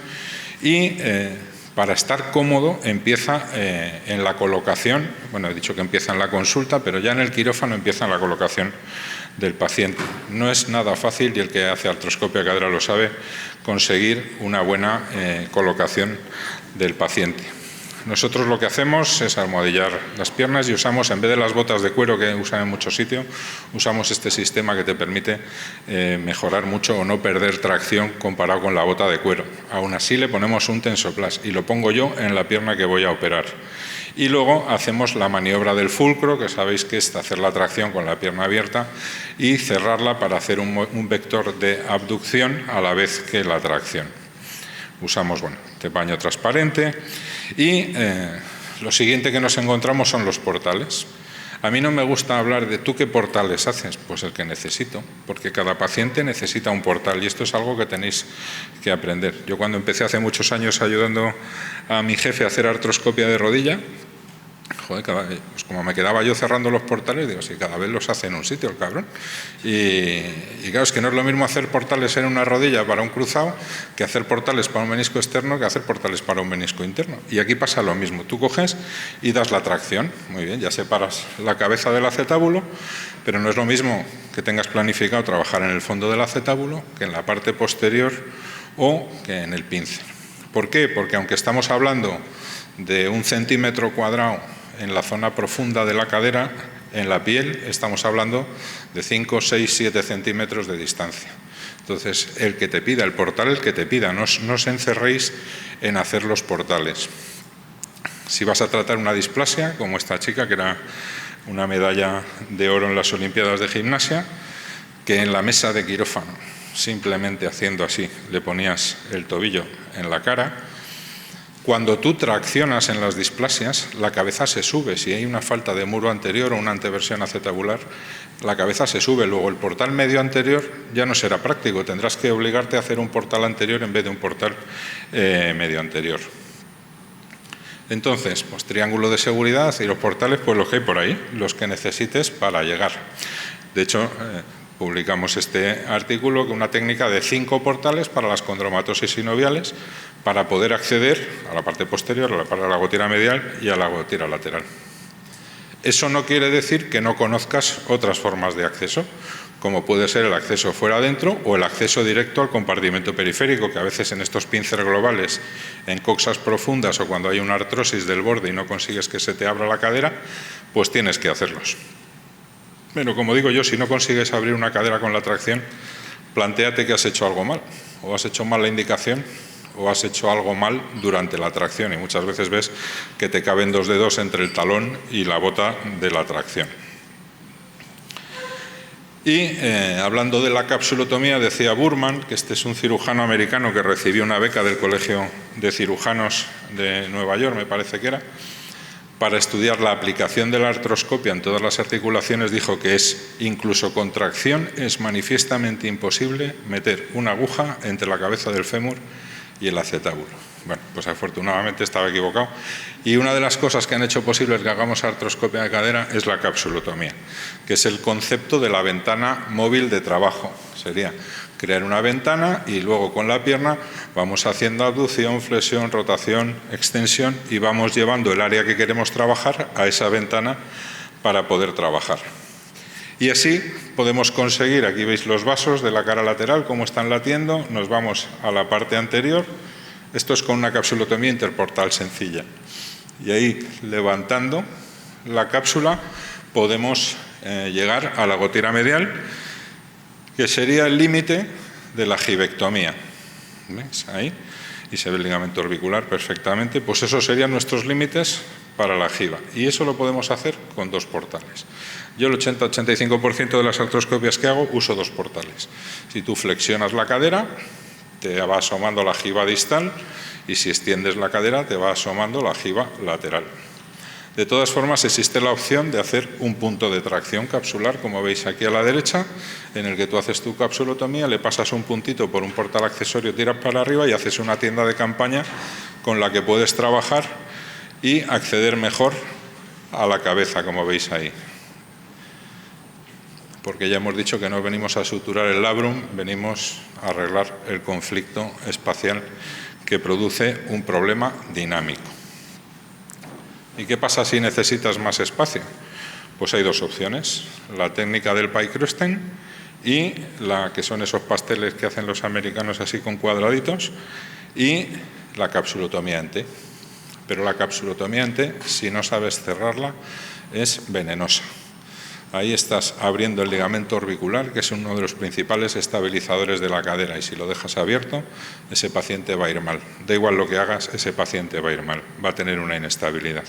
y para estar cómodo empieza en la colocación. Bueno, he dicho que empieza en la consulta, pero ya en el quirófano empieza en la colocación del paciente. No es nada fácil, y el que hace artroscopia de cadera lo sabe, conseguir una buena colocación del paciente. Nosotros lo que hacemos es almohadillar las piernas y usamos, en vez de las botas de cuero que usan en muchos sitios, usamos este sistema que te permite mejorar mucho o no perder tracción comparado con la bota de cuero. Aún así le ponemos un Tensoplast y lo pongo yo en la pierna que voy a operar. Y luego hacemos la maniobra del fulcro, que sabéis que es hacer la tracción con la pierna abierta y cerrarla para hacer un vector de abducción a la vez que la tracción. Usamos, bueno, este paño transparente y lo siguiente que nos encontramos son los portales. A mí no me gusta hablar de ¿tú qué portales haces? Pues el que necesito, porque cada paciente necesita un portal y esto es algo que tenéis que aprender. Yo cuando empecé hace muchos años ayudando a mi jefe a hacer artroscopia de rodilla, joder, pues como me quedaba yo cerrando los portales, digo, si cada vez los hace en un sitio el cabrón. Y claro, es que no es lo mismo hacer portales en una rodilla para un cruzado que hacer portales para un menisco externo que hacer portales para un menisco interno. Y aquí pasa lo mismo, tú coges y das la tracción, muy bien, ya separas la cabeza del acetábulo, pero no es lo mismo que tengas planificado trabajar en el fondo del acetábulo que en la parte posterior o que en el pincel. ¿Por qué? Porque aunque estamos hablando de 1 centímetro cuadrado en la zona profunda de la cadera, en la piel estamos hablando de 5, 6, 7 centímetros de distancia. Entonces, el que te pida, el portal el que te pida, no os encerréis en hacer los portales. Si vas a tratar una displasia, como esta chica, que era una medalla de oro en las Olimpiadas de Gimnasia, que en la mesa de quirófano, simplemente haciendo así, le ponías el tobillo en la cara. Cuando tú traccionas en las displasias, la cabeza se sube. Si hay una falta de muro anterior o una anteversión acetabular, la cabeza se sube. Luego el portal medio anterior ya no será práctico. Tendrás que obligarte a hacer un portal anterior en vez de un portal medio anterior. Entonces, pues triángulo de seguridad y los portales, pues los que hay por ahí, los que necesites para llegar. De hecho, publicamos este artículo con una técnica de 5 portales para las condromatosis sinoviales para poder acceder a la parte posterior, a la gotera medial y a la gotera lateral. Eso no quiere decir que no conozcas otras formas de acceso, como puede ser el acceso fuera adentro o el acceso directo al compartimento periférico, que a veces en estos pinceles globales, en coxas profundas o cuando hay una artrosis del borde y no consigues que se te abra la cadera, pues tienes que hacerlos. Pero como digo yo, si no consigues abrir una cadera con la tracción, plantéate que has hecho algo mal, o has hecho mal la indicación, o has hecho algo mal durante la tracción. Y muchas veces ves que te caben 2 dedos entre el talón y la bota de la tracción. Y hablando de la capsulotomía, decía Burman, que este es un cirujano americano que recibió una beca del Colegio de Cirujanos de Nueva York, me parece que era, para estudiar la aplicación de la artroscopia en todas las articulaciones. Dijo que es, incluso con tracción, es manifiestamente imposible meter una aguja entre la cabeza del fémur y el acetábulo. Bueno, pues afortunadamente estaba equivocado. Y una de las cosas que han hecho posible que hagamos artroscopia de cadera es la capsulotomía, que es el concepto de la ventana móvil de trabajo. Sería crear una ventana y luego con la pierna vamos haciendo abducción, flexión, rotación, extensión y vamos llevando el área que queremos trabajar a esa ventana para poder trabajar. Y así podemos conseguir, aquí veis los vasos de la cara lateral, cómo están latiendo, nos vamos a la parte anterior. Esto es con una capsulotomía interportal sencilla. Y ahí, levantando la cápsula, podemos llegar a la gotera medial, que sería el límite de la gibectomía. ¿Veis? Ahí. Y se ve el ligamento orbicular perfectamente. Pues esos serían nuestros límites para la giba. Y eso lo podemos hacer con 2 portales. Yo el 80-85% de las artroscopias que hago uso 2 portales. Si tú flexionas la cadera, te va asomando la giba distal, y si extiendes la cadera, te va asomando la giba lateral. De todas formas, existe la opción de hacer un punto de tracción capsular, como veis aquí a la derecha, en el que tú haces tu capsulotomía, le pasas un puntito por un portal accesorio, tiras para arriba y haces una tienda de campaña con la que puedes trabajar y acceder mejor a la cabeza, como veis ahí. Porque ya hemos dicho que no venimos a suturar el labrum, venimos a arreglar el conflicto espacial que produce un problema dinámico. ¿Y qué pasa si necesitas más espacio? Pues hay 2 opciones, la técnica del pie crusting y la que son esos pasteles que hacen los americanos así con cuadraditos, y la capsulotomía en T. pero la capsulotomía en T, si no sabes cerrarla, es venenosa. Ahí estás abriendo el ligamento orbicular, que es uno de los principales estabilizadores de la cadera, y si lo dejas abierto, ese paciente va a ir mal. Da igual lo que hagas, ese paciente va a ir mal, va a tener una inestabilidad.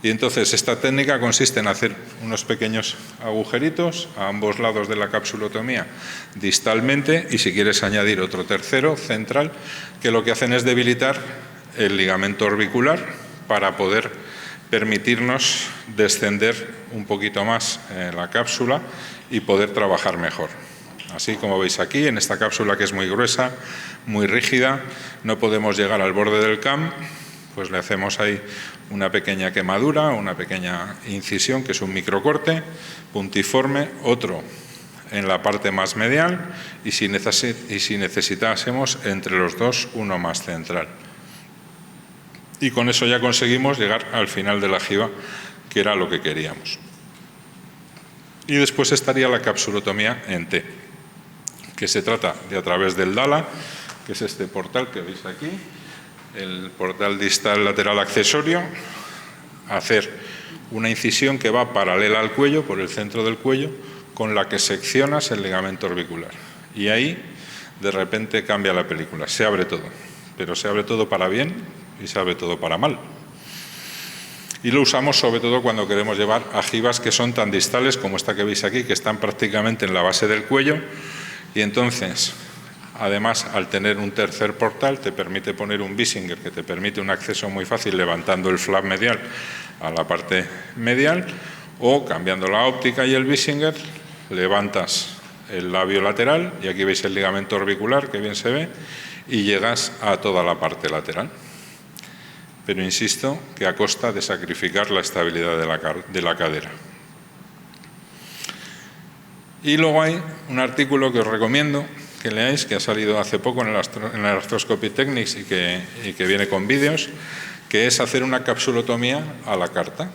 Y entonces esta técnica consiste en hacer unos pequeños agujeritos a ambos lados de la capsulotomía distalmente, y si quieres añadir otro tercero central, que lo que hacen es debilitar el ligamento orbicular para poder permitirnos descender un poquito más la cápsula y poder trabajar mejor. Así como veis aquí, en esta cápsula que es muy gruesa, muy rígida, no podemos llegar al borde del CAM, pues le hacemos ahí una pequeña quemadura, una pequeña incisión, que es un microcorte puntiforme, otro en la parte más medial, y si necesitásemos entre los dos, uno más central. Y con eso ya conseguimos llegar al final de la jiba, que era lo que queríamos. Y después estaría la capsulotomía en T, que se trata de, a través del DALA, que es este portal que veis aquí, el portal distal lateral accesorio, hacer una incisión que va paralela al cuello, por el centro del cuello, con la que seccionas el ligamento orbicular. Y ahí, de repente, cambia la película, se abre todo, pero se abre todo para bien y se abre todo para mal. Y lo usamos sobre todo cuando queremos llevar a jibas que son tan distales como esta que veis aquí, que están prácticamente en la base del cuello, y entonces, además, al tener un tercer portal, te permite poner un Bissinger, que te permite un acceso muy fácil levantando el flap medial a la parte medial, o cambiando la óptica y el Bissinger, levantas el labio lateral, y aquí veis el ligamento orbicular, que bien se ve, y llegas a toda la parte lateral. Pero insisto que a costa de sacrificar la estabilidad de la cadera. Y luego hay un artículo que os recomiendo que leáis, que ha salido hace poco en el Arthroscopy Techniques y que viene con vídeos, que es hacer una capsulotomía a la carta.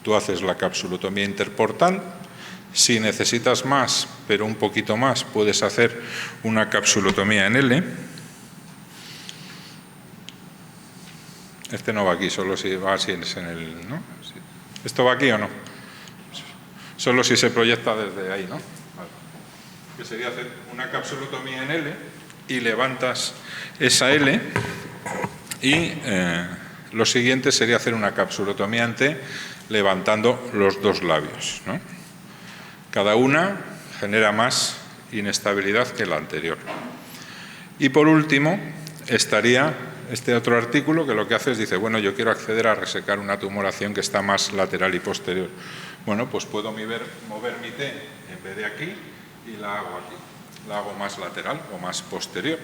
Tú haces la capsulotomía interportal. Si necesitas más, pero un poquito más, puedes hacer una capsulotomía en L. Este no va aquí, solo si va así en el, ¿no? ¿Esto va aquí o no? Solo si se proyecta desde ahí, ¿no? Vale. Que sería hacer una capsulotomía en L y levantas esa L, y lo siguiente sería hacer una capsulotomía en T levantando los dos labios, ¿no? Cada una genera más inestabilidad que la anterior. Y por último estaría este otro artículo, que lo que hace es, dice, bueno, yo quiero acceder a resecar una tumoración que está más lateral y posterior. Bueno, pues puedo mover mi T en vez de aquí y la hago aquí. La hago más lateral o más posterior.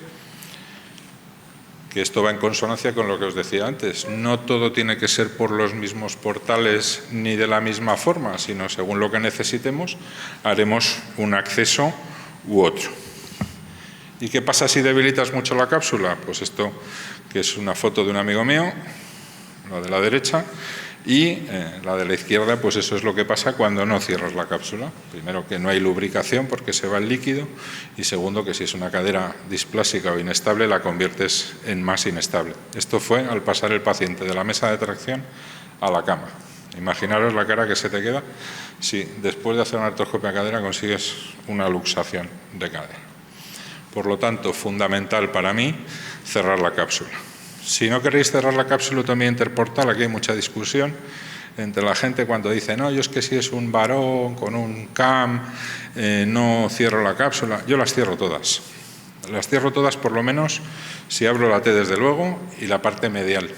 Que esto va en consonancia con lo que os decía antes. No todo tiene que ser por los mismos portales ni de la misma forma, sino según lo que necesitemos, haremos un acceso u otro. ¿Y qué pasa si debilitas mucho la cápsula? Pues esto, que es una foto de un amigo mío, la de la derecha, y la de la izquierda, pues eso es lo que pasa cuando no cierras la cápsula. Primero, que no hay lubricación porque se va el líquido, y segundo, que si es una cadera displásica o inestable, la conviertes en más inestable. Esto fue al pasar el paciente de la mesa de tracción a la cama. Imaginaros la cara que se te queda si después de hacer una artroscopia de cadera consigues una luxación de cadera. Por lo tanto, fundamental para mí cerrar la cápsula. Si no queréis cerrar la capsulotomía interportal, aquí hay mucha discusión entre la gente cuando dice, no, yo es que si es un varón con un CAM, no cierro la cápsula. Yo las cierro todas. Las cierro todas, por lo menos, si abro la T desde luego y la parte medial.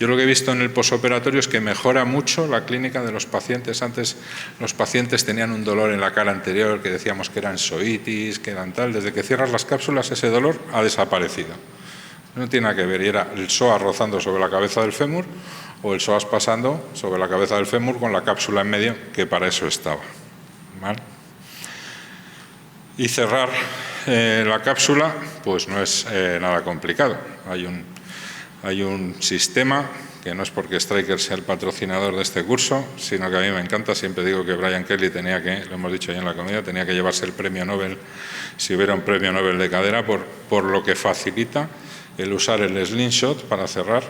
Yo lo que he visto en el posoperatorio es que mejora mucho la clínica de los pacientes. Antes los pacientes tenían un dolor en la cara anterior que decíamos que eran psoitis, que eran tal. Desde que cierras las cápsulas ese dolor ha desaparecido. No tiene nada que ver, y era el psoas rozando sobre la cabeza del fémur o el psoas pasando sobre la cabeza del fémur con la cápsula en medio, que para eso estaba. ¿Vale? Y cerrar la cápsula pues no es nada complicado. Hay un sistema, que no es porque Stryker sea el patrocinador de este curso, sino que a mí me encanta. Siempre digo que Brian Kelly tenía que, lo hemos dicho ahí en la comida, tenía que llevarse el premio Nobel, si hubiera un premio Nobel de cadera, por lo que facilita el usar el slingshot para cerrar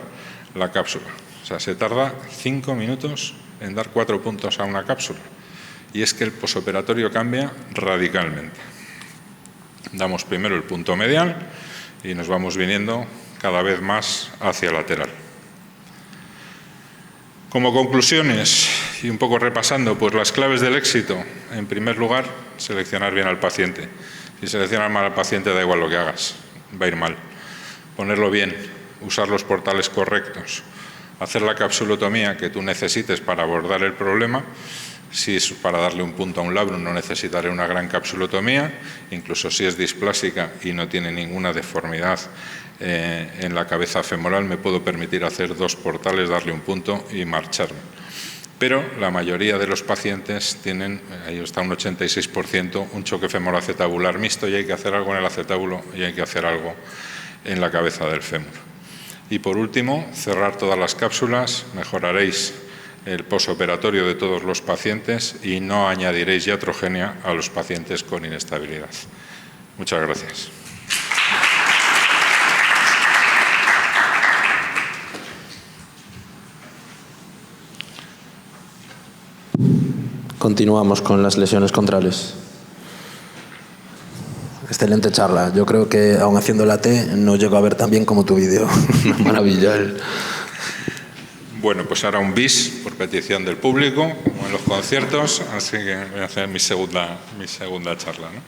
la cápsula. O sea, se tarda 5 minutos en dar 4 puntos a una cápsula. Y es que el posoperatorio cambia radicalmente. Damos primero el punto medial y nos vamos viniendo cada vez más hacia lateral. Como conclusiones, y un poco repasando, pues las claves del éxito. En primer lugar, seleccionar bien al paciente. Si seleccionas mal al paciente, da igual lo que hagas, va a ir mal. Ponerlo bien, usar los portales correctos, hacer la capsulotomía que tú necesites para abordar el problema. Si es para darle un punto a un labrum, no necesitaré una gran capsulotomía, incluso si es displásica y no tiene ninguna deformidad en la cabeza femoral, me puedo permitir hacer 2 portales, darle un punto y marcharme. Pero la mayoría de los pacientes tienen, ahí está un 86%, un choque femoroacetabular mixto y hay que hacer algo en el acetábulo y hay que hacer algo en la cabeza del fémur. Y por último, cerrar todas las cápsulas, mejoraréis el posoperatorio de todos los pacientes y no añadiréis iatrogenia a los pacientes con inestabilidad. Muchas gracias. Continuamos con las lesiones condrales. Excelente charla. Yo creo que, aun haciendo la T, no llego a ver tan bien como tu vídeo. Una maravilla. Bueno, pues ahora un bis por petición del público, como en los conciertos, así que voy a hacer mi segunda charla, ¿no?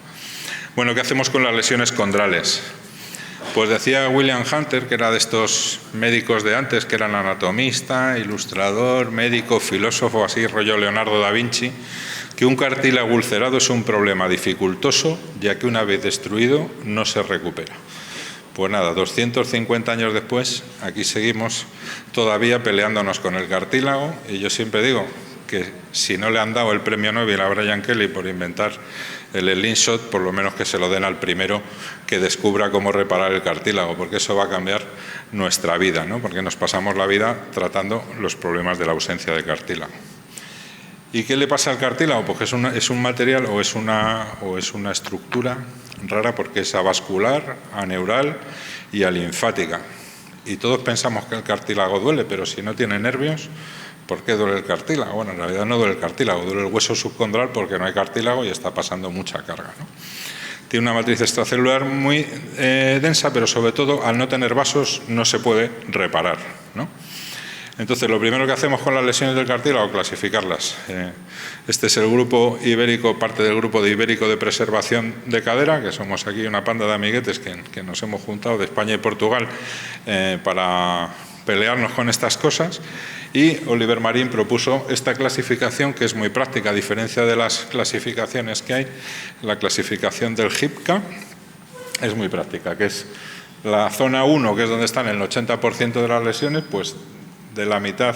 Bueno, ¿qué hacemos con las lesiones condrales? Pues decía William Hunter, que era de estos médicos de antes, que eran anatomista, ilustrador, médico, filósofo, así rollo Leonardo da Vinci, que un cartílago ulcerado es un problema dificultoso, ya que una vez destruido no se recupera. Pues nada, 250 años después, aquí seguimos todavía peleándonos con el cartílago, y yo siempre digo que si no le han dado el premio Nobel a Brian Kelly por inventar el slingshot, por lo menos que se lo den al primero que descubra cómo reparar el cartílago, porque eso va a cambiar nuestra vida, ¿no? Porque nos pasamos la vida tratando los problemas de la ausencia de cartílago. ¿Y qué le pasa al cartílago? Porque es un material o es una estructura rara, porque es avascular, aneural y alinfática. Y todos pensamos que el cartílago duele, pero si no tiene nervios, ¿por qué duele el cartílago? Bueno, en realidad no duele el cartílago, duele el hueso subcondral porque no hay cartílago y está pasando mucha carga, ¿no? Tiene una matriz extracelular muy densa, pero sobre todo, al no tener vasos, no se puede reparar, ¿no? Entonces, lo primero que hacemos con las lesiones del cartílago, clasificarlas. Este es el grupo ibérico, parte del grupo de ibérico de preservación de cadera, que somos aquí una panda de amiguetes que nos hemos juntado de España y Portugal para pelearnos con estas cosas. Y Oliver Marín propuso esta clasificación, que es muy práctica, a diferencia de las clasificaciones que hay. La clasificación del HIPCA es muy práctica, que es la zona 1, que es donde están el 80% de las lesiones, pues de la mitad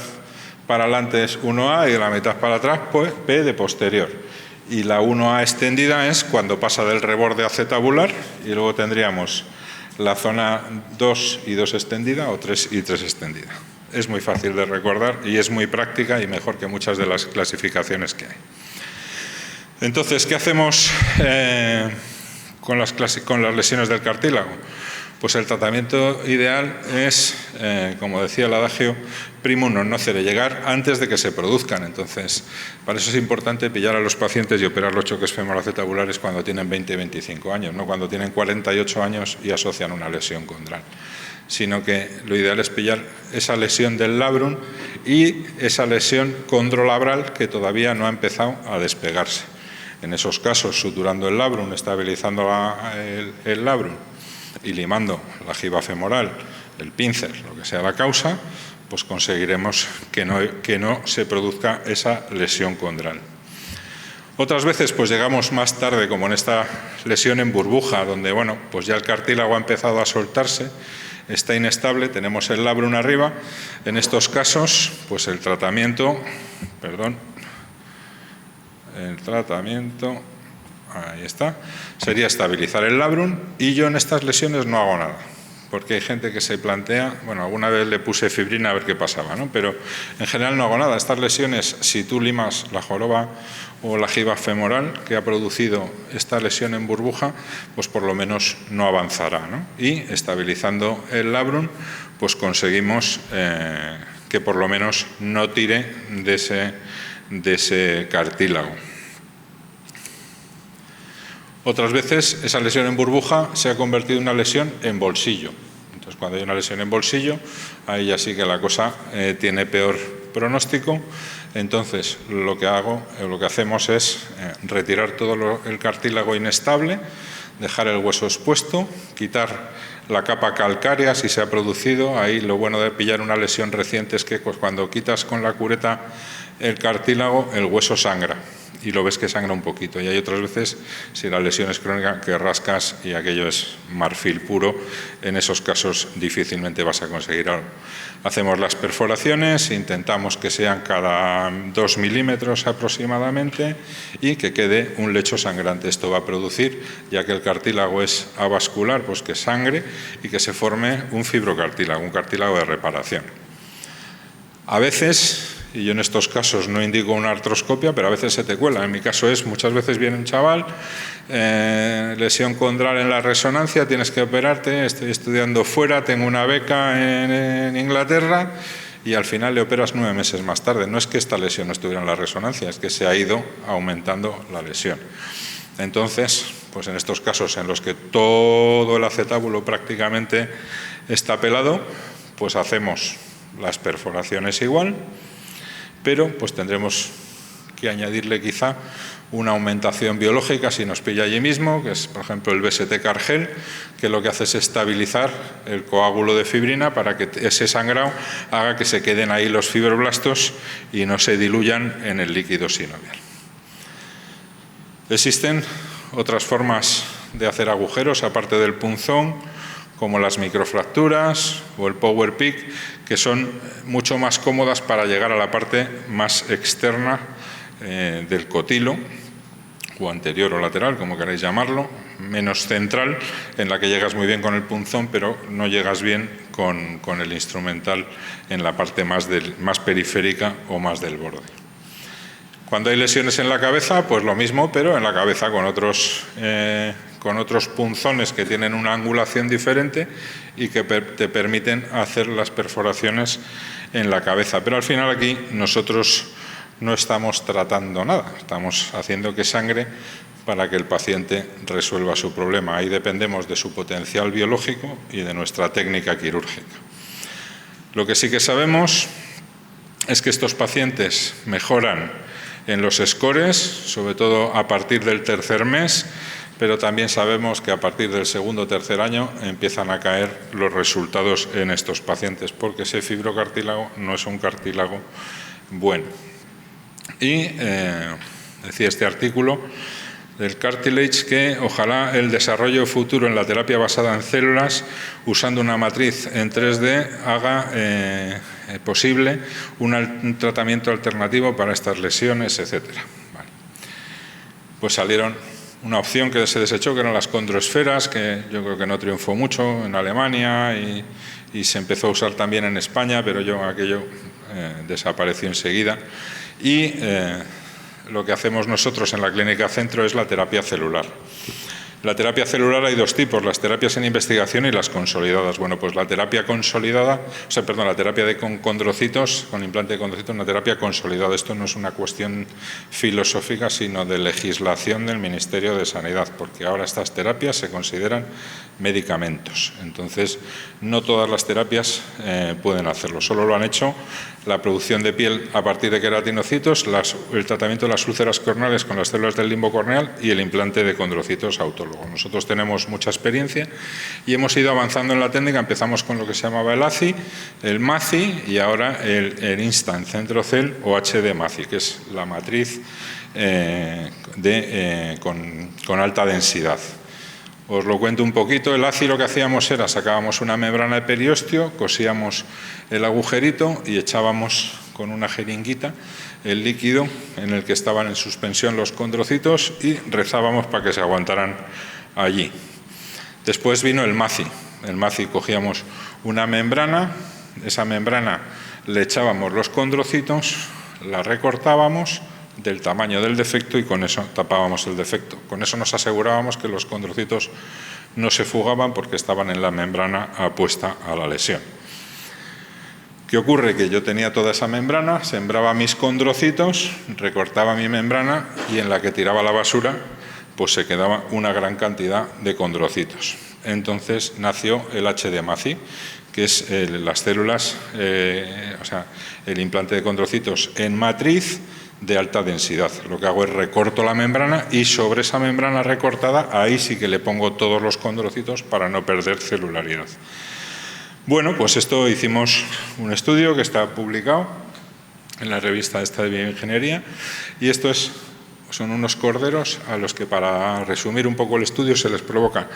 para adelante es 1A y de la mitad para atrás, pues P de posterior. Y la 1A extendida es cuando pasa del reborde acetabular, y luego tendríamos la zona 2 y 2 extendida o 3 y 3 extendida. Es muy fácil de recordar y es muy práctica y mejor que muchas de las clasificaciones que hay. Entonces, ¿qué hacemos con las lesiones del cartílago? Pues el tratamiento ideal es, como decía el adagio, primum non nocere, llegar antes de que se produzcan. Entonces, para eso es importante pillar a los pacientes y operar los choques femoroacetabulares cuando tienen 20-25 años, no cuando tienen 48 años y asocian una lesión condral, sino que lo ideal es pillar esa lesión del labrum y esa lesión condrolabral que todavía no ha empezado a despegarse. En esos casos, suturando el labrum, estabilizando el labrum y limando la jiba femoral, el pincer, lo que sea la causa, pues conseguiremos que no se produzca esa lesión condral. Otras veces pues llegamos más tarde, como en esta lesión en burbuja, donde bueno, pues ya el cartílago ha empezado a soltarse, está inestable, tenemos el labrum arriba. En estos casos, pues el tratamiento, ahí está, sería estabilizar el labrum, y yo en estas lesiones no hago nada. porque hay gente que se plantea, bueno, alguna vez le puse fibrina a ver qué pasaba, ¿no? Pero en general no hago nada. Estas lesiones, si tú limas la joroba o la jiba femoral que ha producido esta lesión en burbuja, pues por lo menos no avanzará, ¿no? Y estabilizando el labrum, pues conseguimos que por lo menos no tire de ese cartílago. Otras veces esa lesión en burbuja se ha convertido en una lesión en bolsillo. Entonces, cuando hay una lesión en bolsillo, ahí ya sí que la cosa tiene peor pronóstico. Entonces, lo que hacemos es retirar todo el cartílago inestable, dejar el hueso expuesto, quitar la capa calcárea si se ha producido. Ahí lo bueno de pillar una lesión reciente es que cuando quitas con la cureta el cartílago, el hueso sangra y lo ves que sangra un poquito. Y hay otras veces, si la lesión es crónica, que rascas y aquello es marfil puro. En esos casos difícilmente vas a conseguir algo. Hacemos las perforaciones, intentamos que sean cada 2 milímetros aproximadamente y que quede un lecho sangrante. Esto va a producir, ya que el cartílago es avascular, pues que sangre y que se forme un fibrocartílago, un cartílago de reparación. A veces, y yo en estos casos no indico una artroscopia, pero a veces se te cuela. En mi caso muchas veces viene un chaval, lesión condral en la resonancia, tienes que operarte, estoy estudiando fuera, tengo una beca en Inglaterra y al final le operas 9 meses más tarde. No es que esta lesión no estuviera en la resonancia, es que se ha ido aumentando la lesión. Entonces, pues en estos casos en los que todo el acetábulo prácticamente está pelado, pues hacemos las perforaciones igual, pero pues tendremos que añadirle quizá una aumentación biológica si nos pilla allí mismo, que es por ejemplo el BST Cargel, que lo que hace es estabilizar el coágulo de fibrina para que ese sangrado haga que se queden ahí los fibroblastos y no se diluyan en el líquido sinovial. Existen otras formas de hacer agujeros aparte del punzón, como las microfracturas o el power pick, que son mucho más cómodas para llegar a la parte más externa del cotilo, o anterior o lateral, como queráis llamarlo, menos central, en la que llegas muy bien con el punzón, pero no llegas bien con el instrumental en la parte más periférica o más del borde. Cuando hay lesiones en la cabeza, pues lo mismo, pero en la cabeza con otros punzones que tienen una angulación diferente y que te permiten hacer las perforaciones en la cabeza. Pero al final aquí nosotros no estamos tratando nada, estamos haciendo que sangre para que el paciente resuelva su problema. Ahí dependemos de su potencial biológico y de nuestra técnica quirúrgica. Lo que sí que sabemos es que estos pacientes mejoran en los scores, sobre todo a partir del 3er mes, pero también sabemos que a partir del 2º o 3er año empiezan a caer los resultados en estos pacientes, porque ese fibrocartílago no es un cartílago bueno. Y decía este artículo del Cartilage que ojalá el desarrollo futuro en la terapia basada en células, usando una matriz en 3D, haga posible un tratamiento alternativo para estas lesiones, etcétera. Vale. Pues salieron una opción que se desechó, que eran las condroesferas, que yo creo que no triunfó mucho en Alemania y se empezó a usar también en España, pero aquello desapareció enseguida. Y lo que hacemos nosotros en la Clínica Centro es la terapia celular. La terapia celular hay 2 tipos, las terapias en investigación y las consolidadas. Bueno, pues la terapia consolidada, la terapia con condrocitos, con implante de condrocitos, una terapia consolidada. Esto no es una cuestión filosófica, sino de legislación del Ministerio de Sanidad, porque ahora estas terapias se consideran medicamentos. Entonces, no todas las terapias pueden hacerlo, solo lo han hecho la producción de piel a partir de queratinocitos, el tratamiento de las úlceras corneales con las células del limbo corneal y el implante de condrocitos autólogo. Nosotros tenemos mucha experiencia y hemos ido avanzando en la técnica. Empezamos con lo que se llamaba el ACI, el MACI y ahora el Instant Centrocell o HD MACI, que es la matriz con alta densidad. Os lo cuento un poquito. El ACI lo que hacíamos era sacábamos una membrana de periósteo, cosíamos el agujerito y echábamos con una jeringuita el líquido en el que estaban en suspensión los condrocitos y rezábamos para que se aguantaran allí. Después vino el MACI. En MACI cogíamos una membrana, esa membrana le echábamos los condrocitos, la recortábamos del tamaño del defecto y con eso tapábamos el defecto. Con eso nos asegurábamos que los condrocitos no se fugaban porque estaban en la membrana apuesta a la lesión. ¿Qué ocurre? Que yo tenía toda esa membrana, sembraba mis condrocitos, recortaba mi membrana y en la que tiraba la basura pues se quedaba una gran cantidad de condrocitos. Entonces nació el HD-MACI, que es las células, o sea, el implante de condrocitos en matriz de alta densidad. Lo que hago es recorto la membrana y sobre esa membrana recortada, ahí sí que le pongo todos los condrocitos para no perder celularidad. Bueno, pues esto hicimos un estudio que está publicado en la revista esta de bioingeniería y esto son unos corderos a los que, para resumir un poco el estudio, se les provoca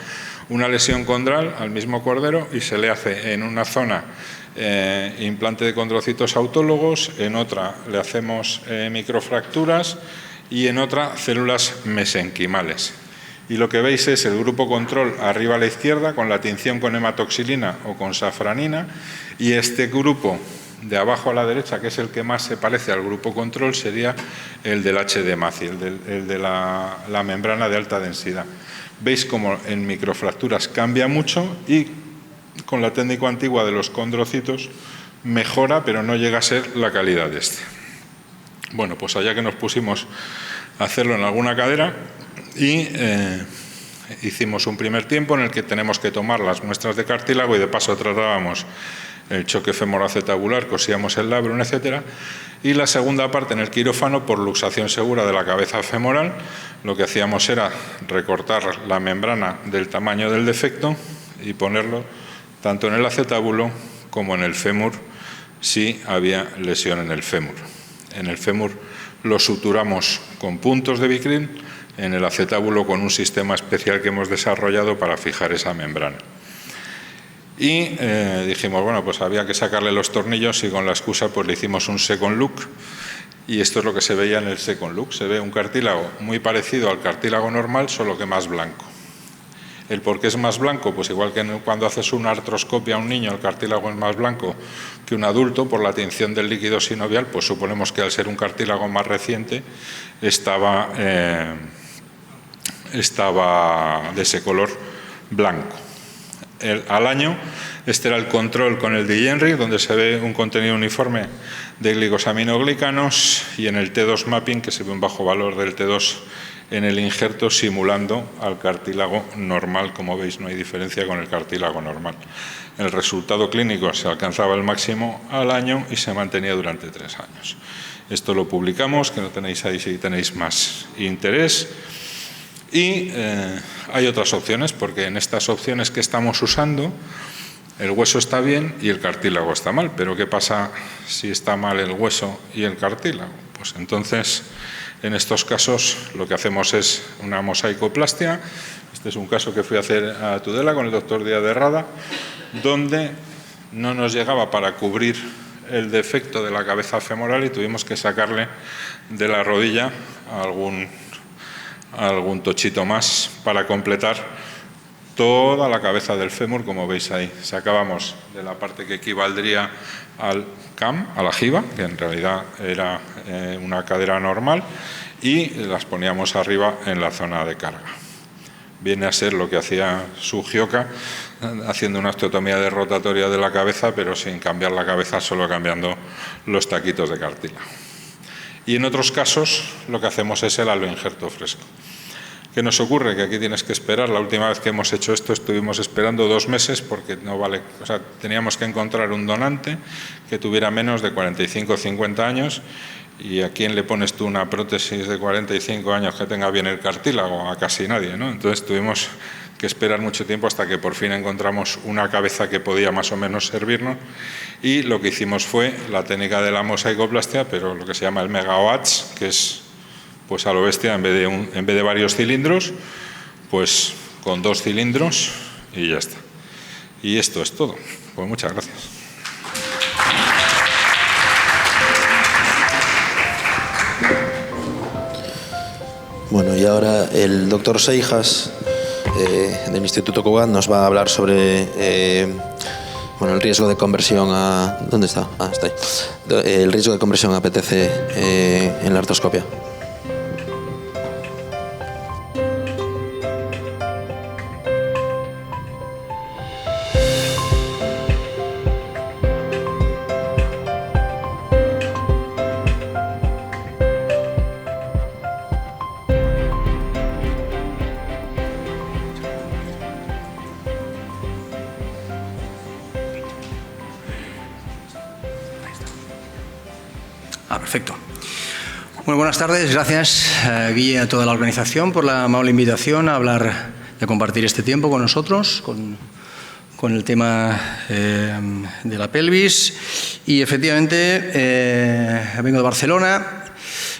una lesión condral al mismo cordero y se le hace en una zona implante de condrocitos autólogos, en otra le hacemos microfracturas y en otra células mesenquimales. Y lo que veis es el grupo control arriba a la izquierda con la tinción con hematoxilina o con safranina, y este grupo de abajo a la derecha, que es el que más se parece al grupo control, sería el del HD-MACI, el de la membrana de alta densidad. Veis como en microfracturas cambia mucho y con la técnica antigua de los condrocitos mejora, pero no llega a ser la calidad de este. Bueno, pues allá que nos pusimos a hacerlo en alguna cadera y hicimos un primer tiempo en el que tenemos que tomar las muestras de cartílago y de paso tratábamos el choque femoroacetabular, cosíamos el labrum, etcétera. Y la segunda parte, en el quirófano, por luxación segura de la cabeza femoral, lo que hacíamos era recortar la membrana del tamaño del defecto y ponerlo tanto en el acetábulo como en el fémur, si había lesión en el fémur. En el fémur lo suturamos con puntos de Vicrin, en el acetábulo con un sistema especial que hemos desarrollado para fijar esa membrana. Y dijimos, bueno, pues había que sacarle los tornillos y con la excusa pues le hicimos un second look, y esto es lo que se veía en el second look. Se ve un cartílago muy parecido al cartílago normal, solo que más blanco. ¿El por qué es más blanco? Pues igual que cuando haces una artroscopia a un niño, el cartílago es más blanco que un adulto por la tinción del líquido sinovial, pues suponemos que al ser un cartílago más reciente estaba de ese color blanco. Al año, este era el control con el de Jenrich, donde se ve un contenido uniforme de glicosaminoglicanos, y en el T2 mapping, que se ve un bajo valor del T2 en el injerto, simulando al cartílago normal. Como veis, no hay diferencia con el cartílago normal. El resultado clínico se alcanzaba el máximo al año y se mantenía durante 3 años. Esto lo publicamos, que lo tenéis ahí si tenéis más interés. Y hay otras opciones, porque en estas opciones que estamos usando el hueso está bien y el cartílago está mal. Pero ¿qué pasa si está mal el hueso y el cartílago? Pues entonces, en estos casos, lo que hacemos es una mosaicoplastia. Este es un caso que fui a hacer a Tudela con el doctor Díaz de Rada, donde no nos llegaba para cubrir el defecto de la cabeza femoral y tuvimos que sacarle de la rodilla algún tochito más para completar toda la cabeza del fémur, como veis ahí. Sacábamos de la parte que equivaldría al CAM, a la jiba, que en realidad era una cadera normal, y las poníamos arriba en la zona de carga. Viene a ser lo que hacía Sugioka, haciendo una osteotomía de rotatoria de la cabeza, pero sin cambiar la cabeza, solo cambiando los taquitos de cartílago. Y en otros casos lo que hacemos es el aloinjerto fresco. ¿Qué nos ocurre? Que aquí tienes que esperar. La última vez que hemos hecho esto estuvimos esperando 2 meses porque no vale, o sea, teníamos que encontrar un donante que tuviera menos de 45 o 50 años. ¿Y a quién le pones tú una prótesis de 45 años que tenga bien el cartílago? A casi nadie, ¿no? Entonces tuvimos que esperar mucho tiempo hasta que por fin encontramos una cabeza que podía más o menos servirnos, y lo que hicimos fue la técnica de la mosaicoplastia, pero lo que se llama el megaOATS, que es pues a lo bestia, en vez de varios cilindros, pues con 2 cilindros y ya está. Y esto es todo. Pues muchas gracias. Bueno, y ahora el doctor Seijas del Instituto Cugat nos va a hablar sobre el riesgo de conversión a... ¿Dónde está? Ah, está ahí. El riesgo de conversión a PTC en la artroscopia. Perfecto. Bueno, buenas tardes. Gracias, Guille, a toda la organización por la amable invitación a hablar y a compartir este tiempo con nosotros, con el tema de la pelvis. Y efectivamente, vengo de Barcelona.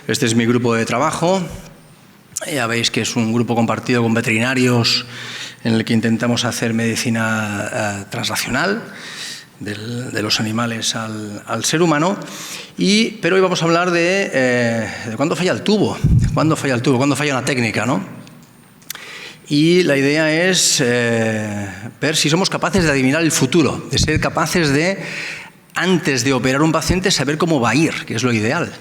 Este es mi grupo de trabajo. Ya veis que es un grupo compartido con veterinarios en el que intentamos hacer medicina translacional de los animales al ser humano. Pero hoy vamos a hablar de cuándo falla el tubo, cuándo falla una técnica, ¿no? Y la idea es ver si somos capaces de adivinar el futuro, de ser capaces de, antes de operar a un paciente, saber cómo va a ir, que es lo ideal.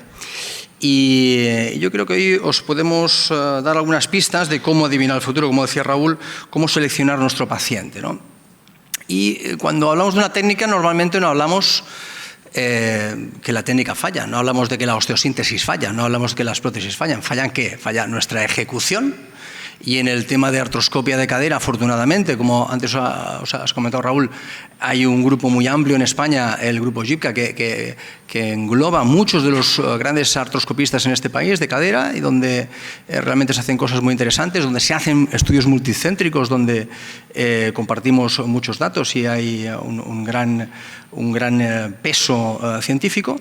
Y yo creo que hoy os podemos dar algunas pistas de cómo adivinar el futuro, como decía Raúl, cómo seleccionar nuestro paciente, ¿no? Y cuando hablamos de una técnica, normalmente no hablamos que la técnica falla, no hablamos de que la osteosíntesis falla, no hablamos de que las prótesis fallan. ¿Fallan qué? Falla nuestra ejecución. Y en el tema de artroscopia de cadera, afortunadamente, como antes os has comentado, Raúl, hay un grupo muy amplio en España, el grupo JIPCA, que engloba muchos de los grandes artroscopistas en este país de cadera y donde realmente se hacen cosas muy interesantes, donde se hacen estudios multicéntricos, donde compartimos muchos datos y hay un gran peso científico,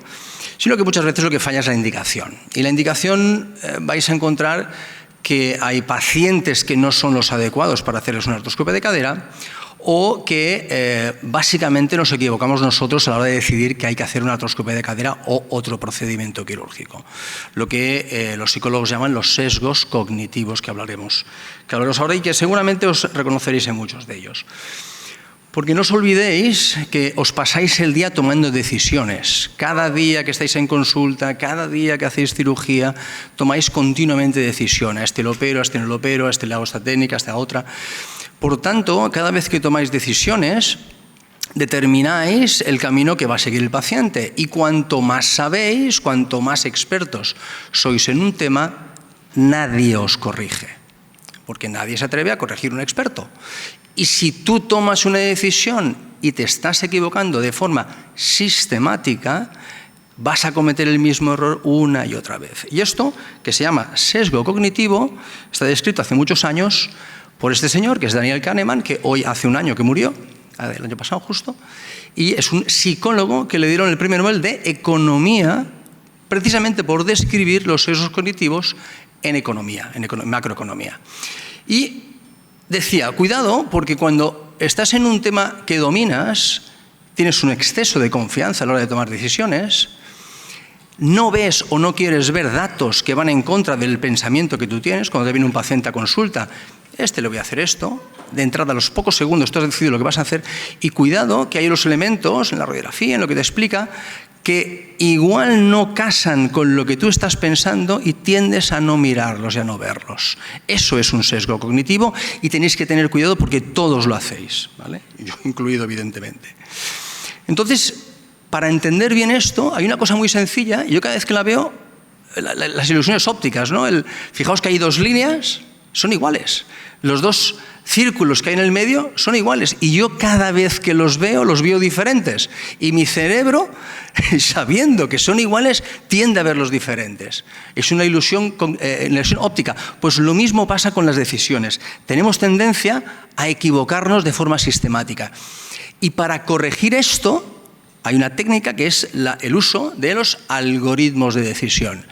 sino que muchas veces lo que falla es la indicación. Y la indicación vais a encontrar que hay pacientes que no son los adecuados para hacerles una artroscopia de cadera o que básicamente nos equivocamos nosotros a la hora de decidir que hay que hacer una artroscopia de cadera o otro procedimiento quirúrgico. Lo que los psicólogos llaman los sesgos cognitivos, que hablaremos ahora y que seguramente os reconoceréis en muchos de ellos. Porque no os olvidéis que os pasáis el día tomando decisiones. Cada día que estáis en consulta, cada día que hacéis cirugía, tomáis continuamente decisiones. A este lo opero, a este no lo opero, a este le hago esta técnica, a esta otra. Por tanto, cada vez que tomáis decisiones, determináis el camino que va a seguir el paciente. Y cuanto más sabéis, cuanto más expertos sois en un tema, nadie os corrige. Porque nadie se atreve a corregir a un experto. Y si tú tomas una decisión y te estás equivocando de forma sistemática, vas a cometer el mismo error una y otra vez. Y esto, que se llama sesgo cognitivo, está descrito hace muchos años por este señor, que es Daniel Kahneman, que hoy hace un año que murió, el año pasado justo, y es un psicólogo que le dieron el premio Nobel de Economía precisamente por describir los sesgos cognitivos en economía, macroeconomía. Y decía, cuidado, porque cuando estás en un tema que dominas, tienes un exceso de confianza a la hora de tomar decisiones, no ves o no quieres ver datos que van en contra del pensamiento que tú tienes. Cuando te viene un paciente a consulta, le voy a hacer esto, de entrada a los pocos segundos tú has decidido lo que vas a hacer, y cuidado que hay los elementos en la radiografía, en lo que te explica, que igual no casan con lo que tú estás pensando y tiendes a no mirarlos y a no verlos. Eso es un sesgo cognitivo y tenéis que tener cuidado porque todos lo hacéis, ¿vale? Yo incluido, evidentemente. Entonces, para entender bien esto, hay una cosa muy sencilla, y yo cada vez que la veo, las ilusiones ópticas, ¿no? Fijaos que hay dos líneas, son iguales. Los dos círculos que hay en el medio son iguales y yo cada vez que los veo diferentes y mi cerebro, sabiendo que son iguales, tiende a verlos diferentes. Es una ilusión óptica. Pues lo mismo pasa con las decisiones. Tenemos tendencia a equivocarnos de forma sistemática. Y para corregir esto hay una técnica que es el uso de los algoritmos de decisión.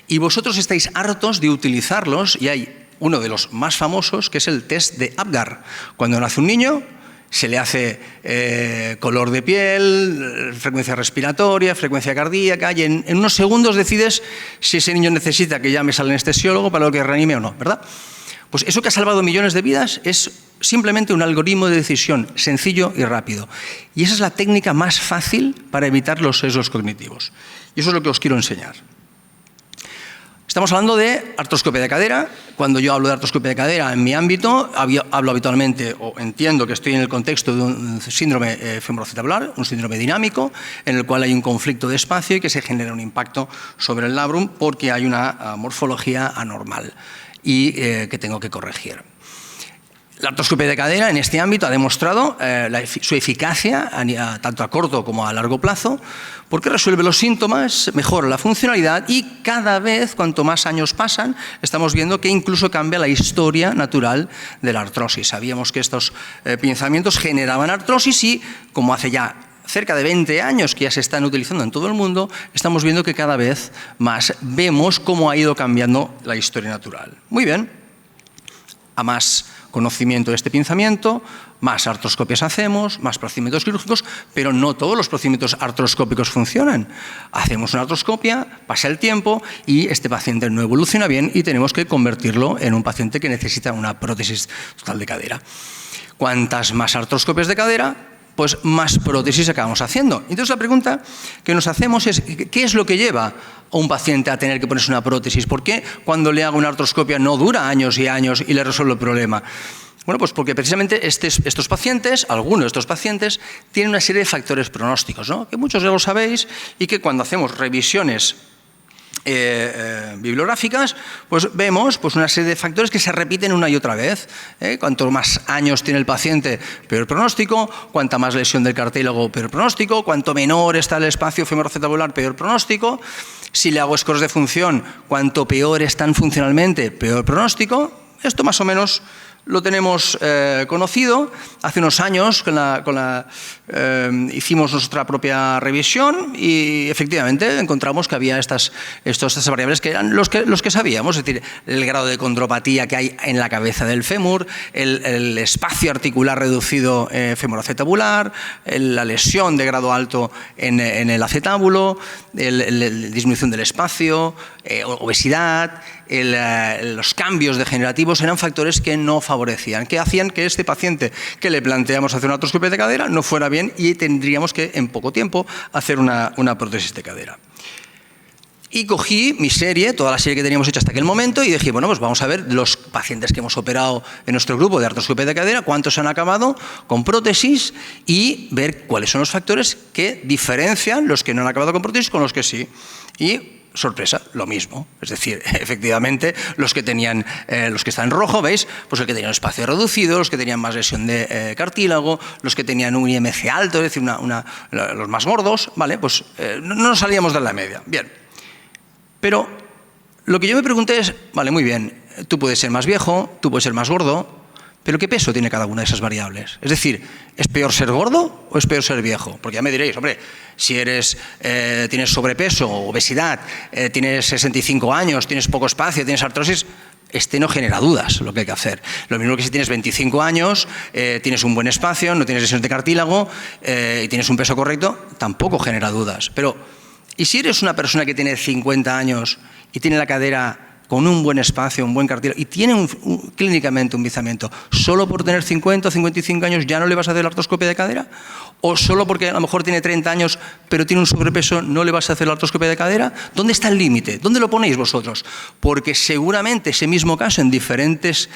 Y vosotros estáis hartos de utilizarlos y hay uno de los más famosos, que es el test de Apgar. Cuando nace un niño, se le hace color de piel, frecuencia respiratoria, frecuencia cardíaca, y en unos segundos decides si ese niño necesita que llames al anestesiólogo para lo que reanime o no, ¿verdad? Pues eso que ha salvado millones de vidas es simplemente un algoritmo de decisión sencillo y rápido. Y esa es la técnica más fácil para evitar los sesgos cognitivos. Y eso es lo que os quiero enseñar. Estamos hablando de artroscopia de cadera. Cuando yo hablo de artroscopia de cadera en mi ámbito, hablo habitualmente, o entiendo que estoy en el contexto de un síndrome femoroacetabular, un síndrome dinámico, en el cual hay un conflicto de espacio y que se genera un impacto sobre el labrum porque hay una morfología anormal y que tengo que corregir. La artroscopia de cadera en este ámbito ha demostrado su eficacia tanto a corto como a largo plazo porque resuelve los síntomas, mejora la funcionalidad y cada vez, cuanto más años pasan, estamos viendo que incluso cambia la historia natural de la artrosis. Sabíamos que estos pinzamientos generaban artrosis y, como hace ya cerca de 20 años que ya se están utilizando en todo el mundo, estamos viendo que cada vez más vemos cómo ha ido cambiando la historia natural. Muy bien. A más conocimiento de este pinzamiento, más artroscopias hacemos, más procedimientos quirúrgicos, pero no todos los procedimientos artroscópicos funcionan. Hacemos una artroscopia, pasa el tiempo y este paciente no evoluciona bien y tenemos que convertirlo en un paciente que necesita una prótesis total de cadera. Cuantas más artroscopias de cadera, pues más prótesis acabamos haciendo. Entonces la pregunta que nos hacemos es, ¿qué es lo que lleva a un paciente a tener que ponerse una prótesis? ¿Por qué cuando le hago una artroscopia no dura años y años y le resuelve el problema? Bueno, pues porque precisamente estos pacientes, algunos de estos pacientes, tienen una serie de factores pronósticos, ¿no? Que muchos ya lo sabéis y que cuando hacemos revisiones bibliográficas, pues vemos pues una serie de factores que se repiten una y otra vez. Cuanto más años tiene el paciente, peor pronóstico. Cuanta más lesión del cartílago, peor pronóstico. Cuanto menor está el espacio femoroacetabular, peor pronóstico. Si le hago escoros de función, cuanto peor están funcionalmente, peor pronóstico. Esto más o menos lo tenemos conocido. Hace unos años hicimos nuestra propia revisión y efectivamente encontramos que había estas variables que eran los que sabíamos, es decir, el grado de condropatía que hay en la cabeza del fémur, el espacio articular reducido femoroacetabular, la lesión de grado alto en el acetábulo, la disminución del espacio, obesidad, los cambios degenerativos eran factores que no favorecían, que hacían que este paciente que le planteamos hacer una artroscopia de cadera no fuera bien y tendríamos que en poco tiempo hacer una prótesis de cadera. Y cogí mi serie, toda la serie que teníamos hecha hasta aquel momento y dije, bueno, pues vamos a ver los pacientes que hemos operado en nuestro grupo de artroscopia de cadera, cuántos han acabado con prótesis y ver cuáles son los factores que diferencian los que no han acabado con prótesis con los que sí. Y sorpresa, lo mismo. Es decir, efectivamente, los que están en rojo, ¿veis? Pues el que tenía un espacio reducido, los que tenían más lesión de cartílago, los que tenían un IMC alto, es decir, los más gordos, ¿vale? Pues no nos salíamos de la media. Bien. Pero lo que yo me pregunté es, vale, muy bien, tú puedes ser más viejo, tú puedes ser más gordo, pero ¿qué peso tiene cada una de esas variables? Es decir, ¿es peor ser gordo o es peor ser viejo? Porque ya me diréis, hombre, si tienes sobrepeso, obesidad, tienes 65 años, tienes poco espacio, tienes artrosis, no genera dudas lo que hay que hacer. Lo mismo que si tienes 25 años, tienes un buen espacio, no tienes lesiones de cartílago y tienes un peso correcto, tampoco genera dudas. Pero, ¿y si eres una persona que tiene 50 años y tiene la cadera con un buen espacio, un buen cartílago, y tiene clínicamente un pinzamiento, ¿solo por tener 50 o 55 años ya no le vas a hacer la artroscopia de cadera? ¿O solo porque a lo mejor tiene 30 años pero tiene un sobrepeso no le vas a hacer la artroscopia de cadera? ¿Dónde está el límite? ¿Dónde lo ponéis vosotros? Porque seguramente ese mismo caso en diferentes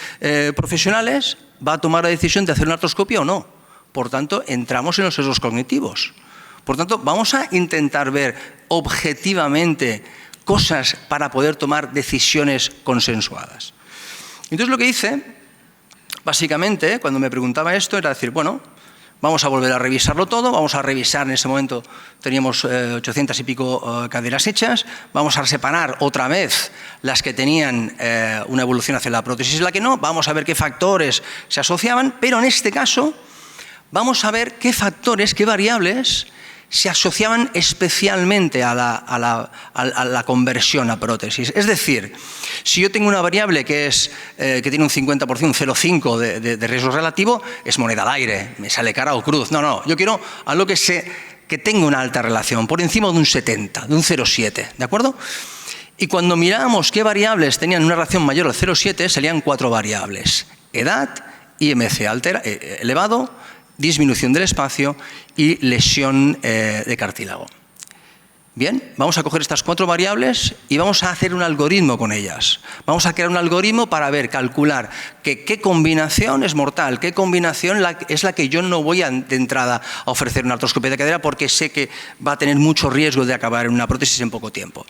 profesionales va a tomar la decisión de hacer una artroscopia o no. Por tanto, entramos en los sesgos cognitivos. Por tanto, vamos a intentar ver objetivamente cosas para poder tomar decisiones consensuadas. Entonces lo que hice, básicamente, cuando me preguntaba esto, era decir, bueno, vamos a volver a revisarlo todo, vamos a revisar, en ese momento teníamos 800 y pico caderas hechas, vamos a separar otra vez las que tenían una evolución hacia la prótesis y la que no, vamos a ver qué factores se asociaban, pero en este caso vamos a ver qué factores, qué variables se asociaban especialmente a la conversión a prótesis. Es decir, si yo tengo una variable que tiene un 50%, un 0,5 de riesgo relativo, es moneda al aire, me sale cara o cruz. No, yo quiero algo que tenga una alta relación, por encima de un 70, de un 0,7, ¿de acuerdo? Y cuando mirábamos qué variables tenían una relación mayor al 0,7, salían 4 variables. Edad, IMC elevado, disminución del espacio y lesión de cartílago. Bien, vamos a coger estas 4 variables y vamos a hacer un algoritmo con ellas. Vamos a crear un algoritmo para ver, calcular qué combinación es mortal, qué combinación es la que yo no voy de entrada a ofrecer una artroscopia de cadera porque sé que va a tener mucho riesgo de acabar en una prótesis en poco tiempo.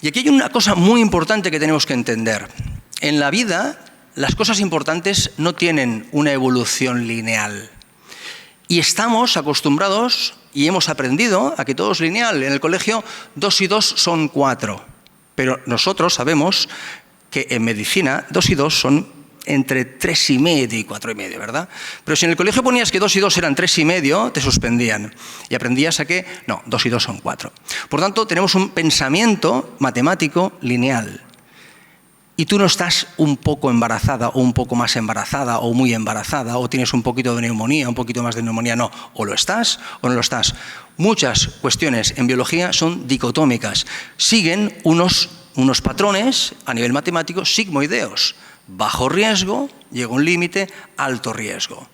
Y aquí hay una cosa muy importante que tenemos que entender. En la vida, las cosas importantes no tienen una evolución lineal. Y estamos acostumbrados y hemos aprendido a que todo es lineal. En el colegio 2 y 2 son 4. Pero nosotros sabemos que en medicina 2 y 2 son entre 3,5 y 4,5, ¿verdad? Pero si en el colegio ponías que 2 y 2 eran 3,5, te suspendían. Y aprendías a que, no, 2 y 2 son 4. Por tanto, tenemos un pensamiento matemático lineal. Y tú no estás un poco embarazada o un poco más embarazada o muy embarazada o tienes un poquito de neumonía, un poquito más de neumonía, no. O lo estás o no lo estás. Muchas cuestiones en biología son dicotómicas. Siguen unos patrones a nivel matemático sigmoideos. Bajo riesgo, llega un límite, alto riesgo.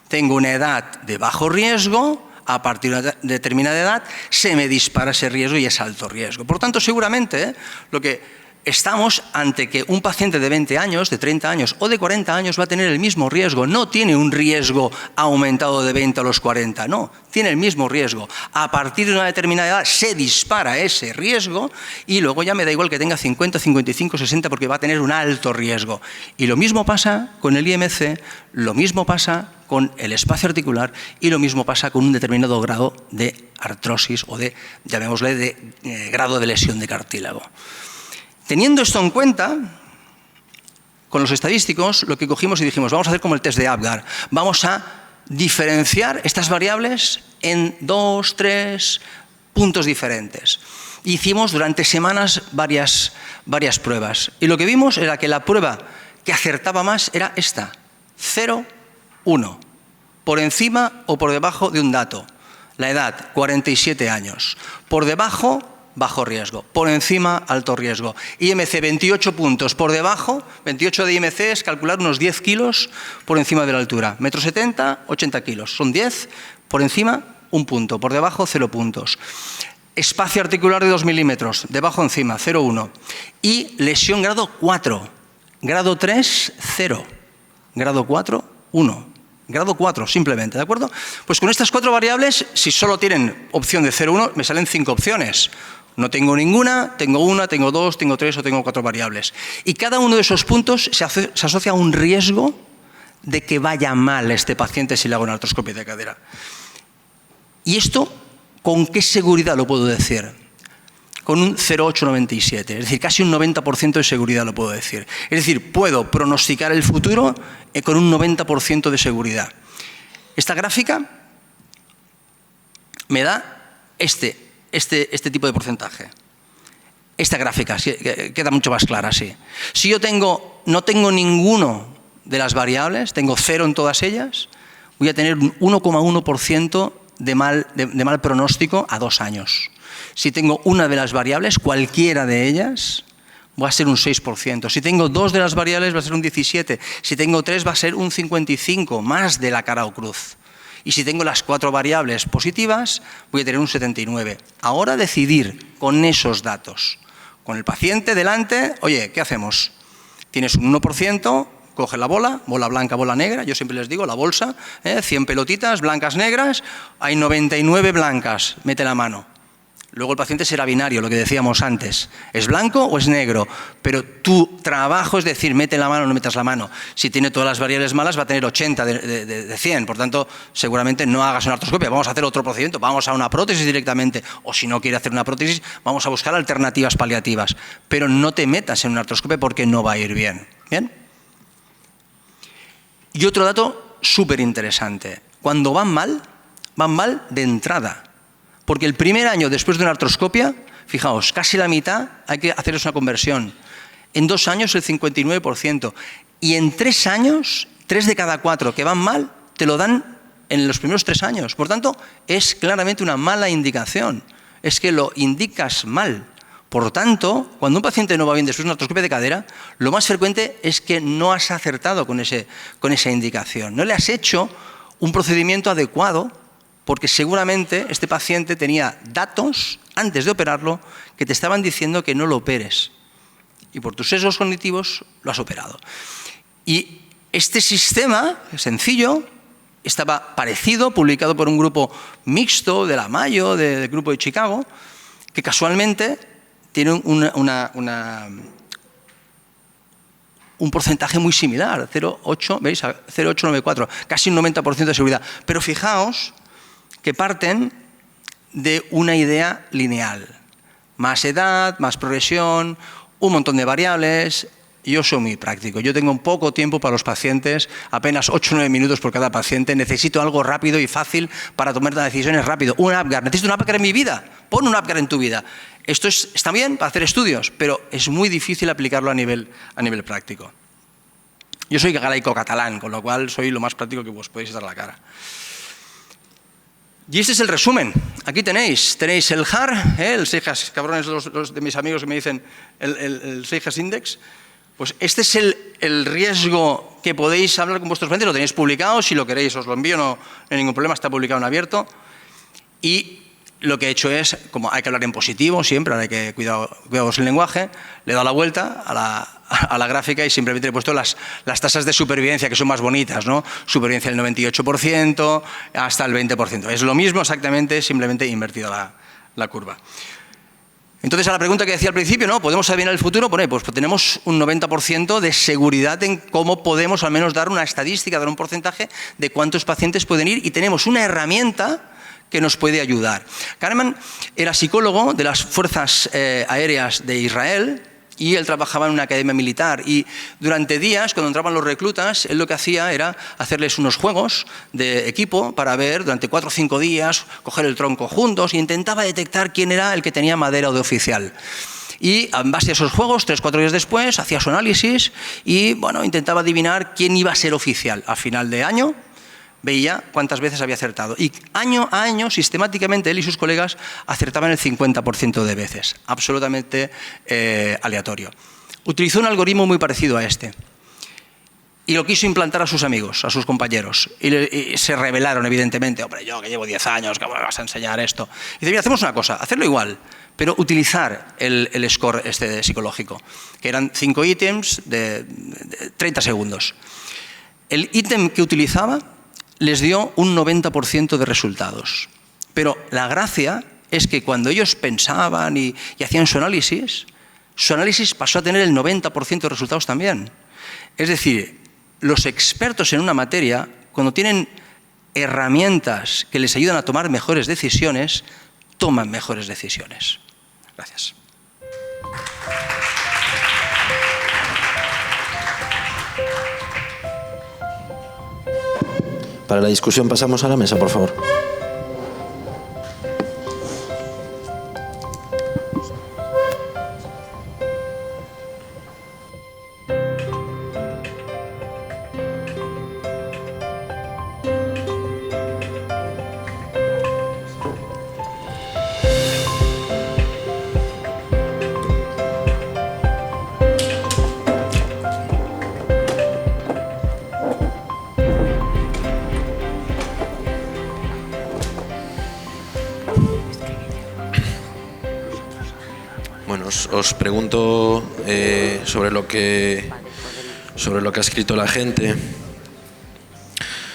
Tengo una edad de bajo riesgo, a partir de una determinada edad se me dispara ese riesgo y es alto riesgo. Por tanto, seguramente lo que estamos ante que un paciente de 20 años, de 30 años o de 40 años va a tener el mismo riesgo. No tiene un riesgo aumentado de 20 a los 40, no, tiene el mismo riesgo. A partir de una determinada edad se dispara ese riesgo y luego ya me da igual que tenga 50, 55, 60 porque va a tener un alto riesgo. Y lo mismo pasa con el IMC, lo mismo pasa con el espacio articular y lo mismo pasa con un determinado grado de artrosis o de, llamémosle, de grado de lesión de cartílago. Teniendo esto en cuenta, con los estadísticos, lo que cogimos y dijimos, vamos a hacer como el test de Apgar, vamos a diferenciar estas variables en 2, 3 puntos diferentes. Hicimos durante semanas varias pruebas y lo que vimos era que la prueba que acertaba más era esta, 0, 1, por encima o por debajo de un dato. La edad, 47 años. Por debajo, bajo riesgo. Por encima, alto riesgo. IMC, 28 puntos. Por debajo, 28 de IMC es calcular unos 10 kilos por encima de la altura. 1,70 m, 80 kilos. Son 10. Por encima, 1 punto. Por debajo, 0 puntos. Espacio articular de 2 milímetros. Debajo, encima, 0,1. Y lesión grado 4. Grado 3, 0. Grado 4, 1. Grado 4, simplemente, ¿de acuerdo? Pues con estas 4 variables, si solo tienen opción de 0, 1, me salen 5 opciones. No tengo ninguna, tengo 1, tengo 2, tengo 3 o tengo 4 variables. Y cada uno de esos puntos se asocia a un riesgo de que vaya mal este paciente si le hago una artroscopia de cadera. ¿Y esto con qué seguridad lo puedo decir? Con un 0,897, es decir, casi un 90% de seguridad lo puedo decir. Es decir, puedo pronosticar el futuro con un 90% de seguridad. Esta gráfica me da este tipo de porcentaje. Esta gráfica queda mucho más clara así. Si yo no tengo ninguno de las variables, tengo 0 en todas ellas, voy a tener un 1,1% de mal pronóstico a 2 años. Si tengo una de las variables, cualquiera de ellas, va a ser un 6%. Si tengo 2 de las variables, va a ser un 17%. Si tengo 3, va a ser un 55%, más de la cara o cruz. Y si tengo las 4 variables positivas, voy a tener un 79%. Ahora decidir con esos datos. Con el paciente delante, oye, ¿qué hacemos? Tienes un 1%, coge la bola blanca, bola negra, yo siempre les digo, la bolsa, 100 pelotitas, blancas, negras, hay 99 blancas, mete la mano. Luego el paciente será binario, lo que decíamos antes. ¿Es blanco o es negro? Pero tu trabajo es decir, mete la mano o no metas la mano. Si tiene todas las variables malas, va a tener 80 de 100. Por tanto, seguramente no hagas una artroscopia. Vamos a hacer otro procedimiento. Vamos a una prótesis directamente. O si no quiere hacer una prótesis, vamos a buscar alternativas paliativas. Pero no te metas en una artroscopia porque no va a ir bien. ¿Bien? Y otro dato súper interesante. Cuando van mal de entrada. Porque el primer año después de una artroscopia, fijaos, casi la mitad hay que hacerles una conversión. En 2 años el 59%. Y en 3 años, 3 de cada 4 que van mal, te lo dan en los primeros 3 años. Por tanto, es claramente una mala indicación. Es que lo indicas mal. Por lo tanto, cuando un paciente no va bien después de una artroscopia de cadera, lo más frecuente es que no has acertado con esa indicación. No le has hecho un procedimiento adecuado porque seguramente este paciente tenía datos antes de operarlo que te estaban diciendo que no lo operes. Y por tus sesgos cognitivos lo has operado. Y este sistema sencillo estaba parecido, publicado por un grupo mixto de la Mayo, del grupo de Chicago, que casualmente tiene un porcentaje muy similar, 0,8, ¿veis? 0,894, casi un 90% de seguridad. Pero fijaos que parten de una idea lineal. Más edad, más progresión, un montón de variables. Yo soy muy práctico. Yo tengo un poco tiempo para los pacientes, apenas 8 o 9 minutos por cada paciente. Necesito algo rápido y fácil para tomar decisiones rápido. Un APGAR. Necesito un APGAR en mi vida. Pon un APGAR en tu vida. Esto está bien para hacer estudios, pero es muy difícil aplicarlo a nivel práctico. Yo soy galaico-catalán, con lo cual soy lo más práctico que vos podéis dar a la cara. Y este es el resumen. Aquí tenéis el HAR, el Seijas, cabrones los de mis amigos que me dicen el Seijas Index. Pues este es el riesgo que podéis hablar con vuestros pacientes, lo tenéis publicado, si lo queréis os lo envío, no hay ningún problema, está publicado en abierto. Y lo que he hecho es, como hay que hablar en positivo siempre, ahora hay que cuidados el lenguaje, le he dado la vuelta a la gráfica y simplemente le he puesto las tasas de supervivencia, que son más bonitas, ¿no? Supervivencia del 98% hasta el 20%. Es lo mismo exactamente, simplemente invertido la curva. Entonces, a la pregunta que decía al principio, ¿no? ¿Podemos adivinar el futuro? Pues tenemos un 90% de seguridad en cómo podemos al menos dar una estadística, dar un porcentaje de cuántos pacientes pueden ir y tenemos una herramienta que nos puede ayudar. Kahneman era psicólogo de las Fuerzas Aéreas de Israel y él trabajaba en una academia militar y durante días, cuando entraban los reclutas, él lo que hacía era hacerles unos juegos de equipo para ver durante 4 o 5 días, coger el tronco juntos e intentaba detectar quién era el que tenía madera o de oficial. Y en base a esos juegos, 3 o 4 días después, hacía su análisis y bueno, intentaba adivinar quién iba a ser oficial. A final de año veía cuántas veces había acertado. Y año a año, sistemáticamente, él y sus colegas acertaban el 50% de veces. Absolutamente aleatorio. Utilizó un algoritmo muy parecido a este. Y lo quiso implantar a sus amigos, a sus compañeros. Y se rebelaron, evidentemente. Hombre, yo que llevo 10 años, ¿cómo me vas a enseñar esto? Y dice, mira, hacemos una cosa, hacerlo igual, pero utilizar el score psicológico, que eran 5 ítems de 30 segundos. El ítem que utilizaba les dio un 90% de resultados. Pero la gracia es que cuando ellos pensaban y hacían su análisis pasó a tener el 90% de resultados también. Es decir, los expertos en una materia, cuando tienen herramientas que les ayudan a tomar mejores decisiones, toman mejores decisiones. Gracias. Para la discusión pasamos a la mesa, por favor. Os pregunto sobre lo que ha escrito la gente.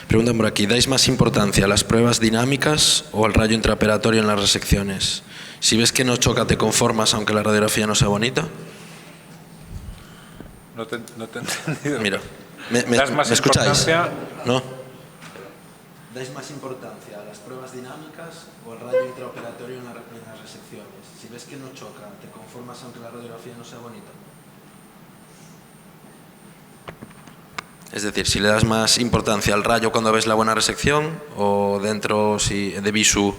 Preguntan por aquí, ¿dais más importancia a las pruebas dinámicas o al rayo intraoperatorio en las resecciones? Si ves que no choca, ¿te conformas aunque la radiografía no sea bonita? No te he entendido. Mira, ¿Das más ¿me escucháis? ¿No? ¿Dais más importancia a las pruebas dinámicas o al rayo intraoperatorio en las resecciones? Si ves que no choca, ¿te conformas aunque la radiografía no sea bonita? Es decir, si le das más importancia al rayo cuando ves la buena resección o dentro de visu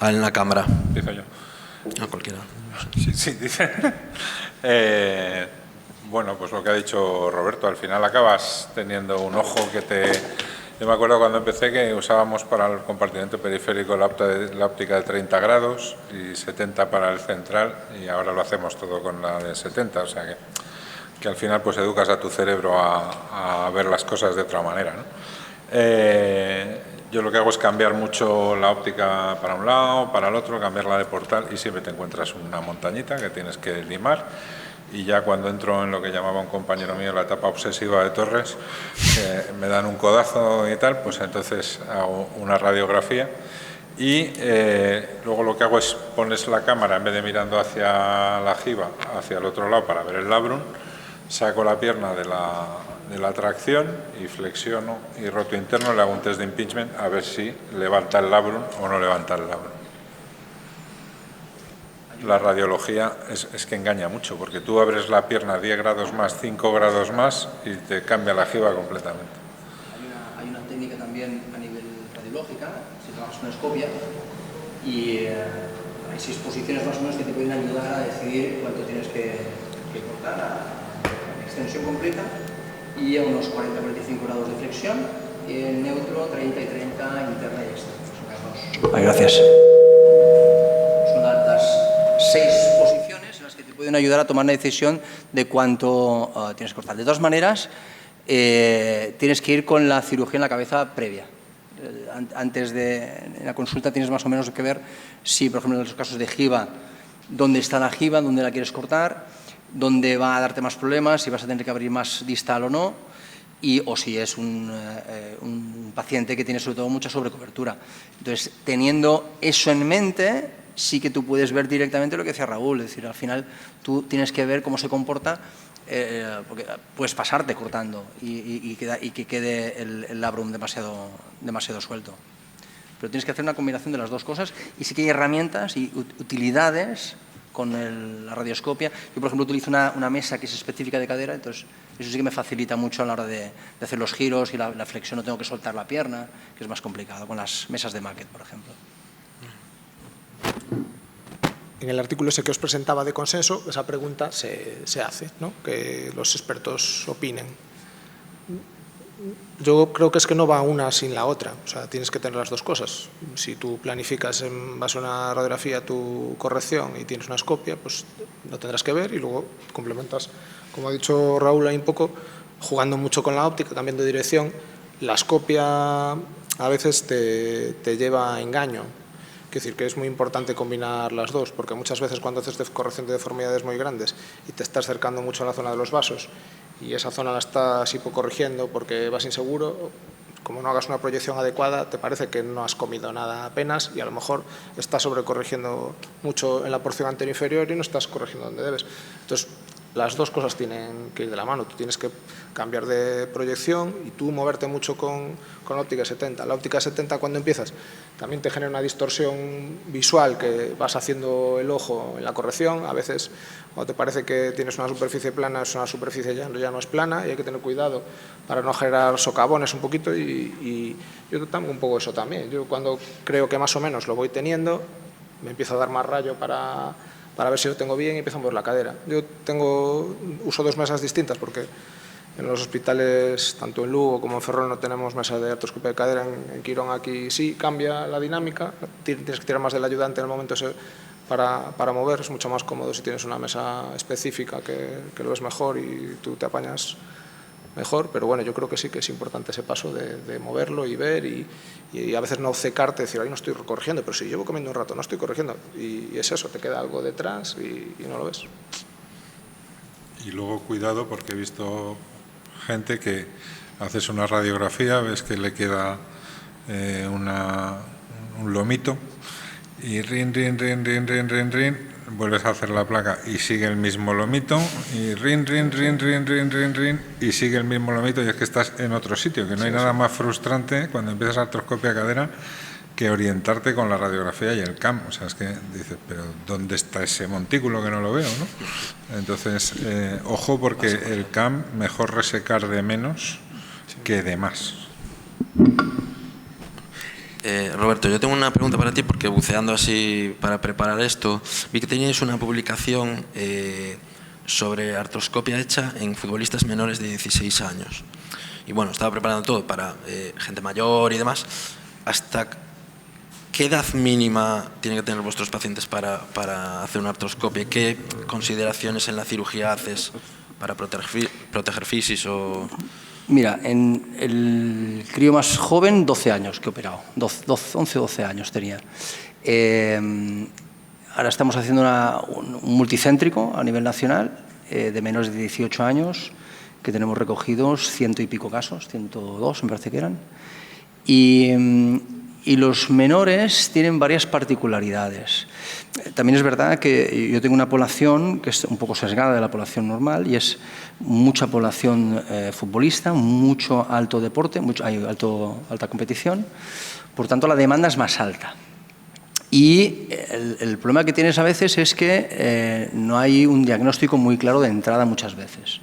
en la cámara. Digo yo. No, cualquiera. Sí, dice. Bueno, pues lo que ha dicho Roberto, al final acabas teniendo un ojo que Yo me acuerdo cuando empecé que usábamos para el compartimento periférico la óptica de 30 grados y 70 para el central, y ahora lo hacemos todo con la de 70, o sea que al final pues educas a tu cerebro a ver las cosas de otra manera, ¿no? Yo lo que hago es cambiar mucho la óptica para un lado, para el otro, cambiarla de portal, y siempre te encuentras una montañita que tienes que limar. Y ya cuando entro en lo que llamaba un compañero mío la etapa obsesiva de Torres, me dan un codazo y tal, pues entonces hago una radiografía y luego lo que hago es pones la cámara, en vez de mirando hacia la jiba, hacia el otro lado para ver el labrum, saco la pierna de la tracción y flexiono y roto interno, le hago un test de impingement a ver si levanta el labrum o no levanta el labrum. La radiología es que engaña mucho, porque tú abres la pierna 10 grados más, 5 grados más y te cambia la jiba completamente. Hay una técnica también a nivel radiológica, si trabajas con escopia, y hay 6 posiciones más o menos que te pueden ayudar a decidir cuánto tienes que cortar a extensión completa y a unos 40-45 grados de flexión, en neutro 30 y 30 interna y externa. Vale, gracias. Son las 6 posiciones en las que te pueden ayudar a tomar la decisión de cuánto tienes que cortar. De todas maneras, tienes que ir con la cirugía en la cabeza previa. Antes en la consulta tienes más o menos que ver si, por ejemplo, en los casos de jiba, dónde está la jiba, dónde la quieres cortar, dónde va a darte más problemas, si vas a tener que abrir más distal o no, o si es un paciente que tiene sobre todo mucha sobrecobertura. Entonces, teniendo eso en mente, sí que tú puedes ver directamente lo que decía Raúl, es decir, al final tú tienes que ver cómo se comporta, porque puedes pasarte cortando y que quede el labrum demasiado suelto. Pero tienes que hacer una combinación de las dos cosas, y sí que hay herramientas y utilidades con la radioscopia. Yo, por ejemplo, utilizo una mesa que es específica de cadera, entonces eso sí que me facilita mucho a la hora de hacer los giros y la flexión, no tengo que soltar la pierna, que es más complicado con las mesas de Maquet, por ejemplo. En el artículo ese que os presentaba de consenso, esa pregunta se hace, ¿no? Que los expertos opinen. Yo creo que es que no va una sin la otra, o sea, tienes que tener las dos cosas. Si tú planificas en base a una radiografía tu corrección y tienes una escopia, pues lo tendrás que ver y luego complementas, como ha dicho Raúl ahí un poco, jugando mucho con la óptica, cambiando de dirección. La escopia a veces te lleva a engaño. Es decir, que es muy importante combinar las dos, porque muchas veces cuando haces corrección de deformidades muy grandes y te estás acercando mucho a la zona de los vasos y esa zona la estás hipocorrigiendo porque vas inseguro, como no hagas una proyección adecuada, te parece que no has comido nada apenas y a lo mejor estás sobrecorrigiendo mucho en la porción anterior inferior y no estás corrigiendo donde debes. Entonces, las dos cosas tienen que ir de la mano. Tú tienes que cambiar de proyección y tú moverte mucho con la óptica 70. La óptica 70, cuando empiezas, también te genera una distorsión visual que vas haciendo el ojo en la corrección. A veces, cuando te parece que tienes una superficie plana, es una superficie ya no es plana y hay que tener cuidado para no generar socavones un poquito. Y yo tengo un poco eso también. Yo cuando creo que más o menos lo voy teniendo, me empiezo a dar más rayo para ver si lo tengo bien y empiezo a mover la cadera. Yo uso dos mesas distintas porque en los hospitales, tanto en Lugo como en Ferrol, no tenemos mesas de artroscopia de cadera. En Quirón aquí sí cambia la dinámica, tienes que tirar más del ayudante en el momento ese para mover, es mucho más cómodo si tienes una mesa específica que lo ves mejor y tú te apañas mejor, pero bueno, yo creo que sí que es importante ese paso de moverlo y ver y a veces no obcecarte, decir, ahí no estoy corrigiendo, pero si llevo comiendo un rato, no estoy corrigiendo, y es eso, te queda algo detrás y no lo ves. Y luego cuidado, porque he visto gente que haces una radiografía, ves que le queda un lomito y rin, vuelves a hacer la placa y sigue el mismo lomito y rin, y sigue el mismo lomito, y es que estás en otro sitio, que no hay nada más frustrante cuando empiezas artroscopia cadera que orientarte con la radiografía y el CAM. O sea, es que dices, pero ¿dónde está ese montículo que no lo veo, ¿no? Entonces, ojo, porque el CAM mejor resecar de menos que de más. Roberto, yo tengo una pregunta para ti, porque buceando así para preparar esto, vi que teníais una publicación sobre artroscopia hecha en futbolistas menores de 16 años. y bueno, estaba preparando todo para gente mayor y demás. ¿Hasta qué edad mínima tienen que tener vuestros pacientes para hacer una artroscopia? ¿Qué consideraciones en la cirugía haces para proteger fisis o...? Mira, en el crío más joven, 12 años que he operado, 11-12 años tenía. Ahora estamos haciendo un multicéntrico a nivel nacional de menores de 18 años, que tenemos recogidos 100 y pico casos, 102 me parece que eran. Y los menores tienen varias particularidades. También es verdad que yo tengo una población que es un poco sesgada de la población normal y es mucha población futbolista, mucho alto deporte, hay alta competición, por tanto la demanda es más alta. Y el problema que tienes a veces es que no hay un diagnóstico muy claro de entrada muchas veces.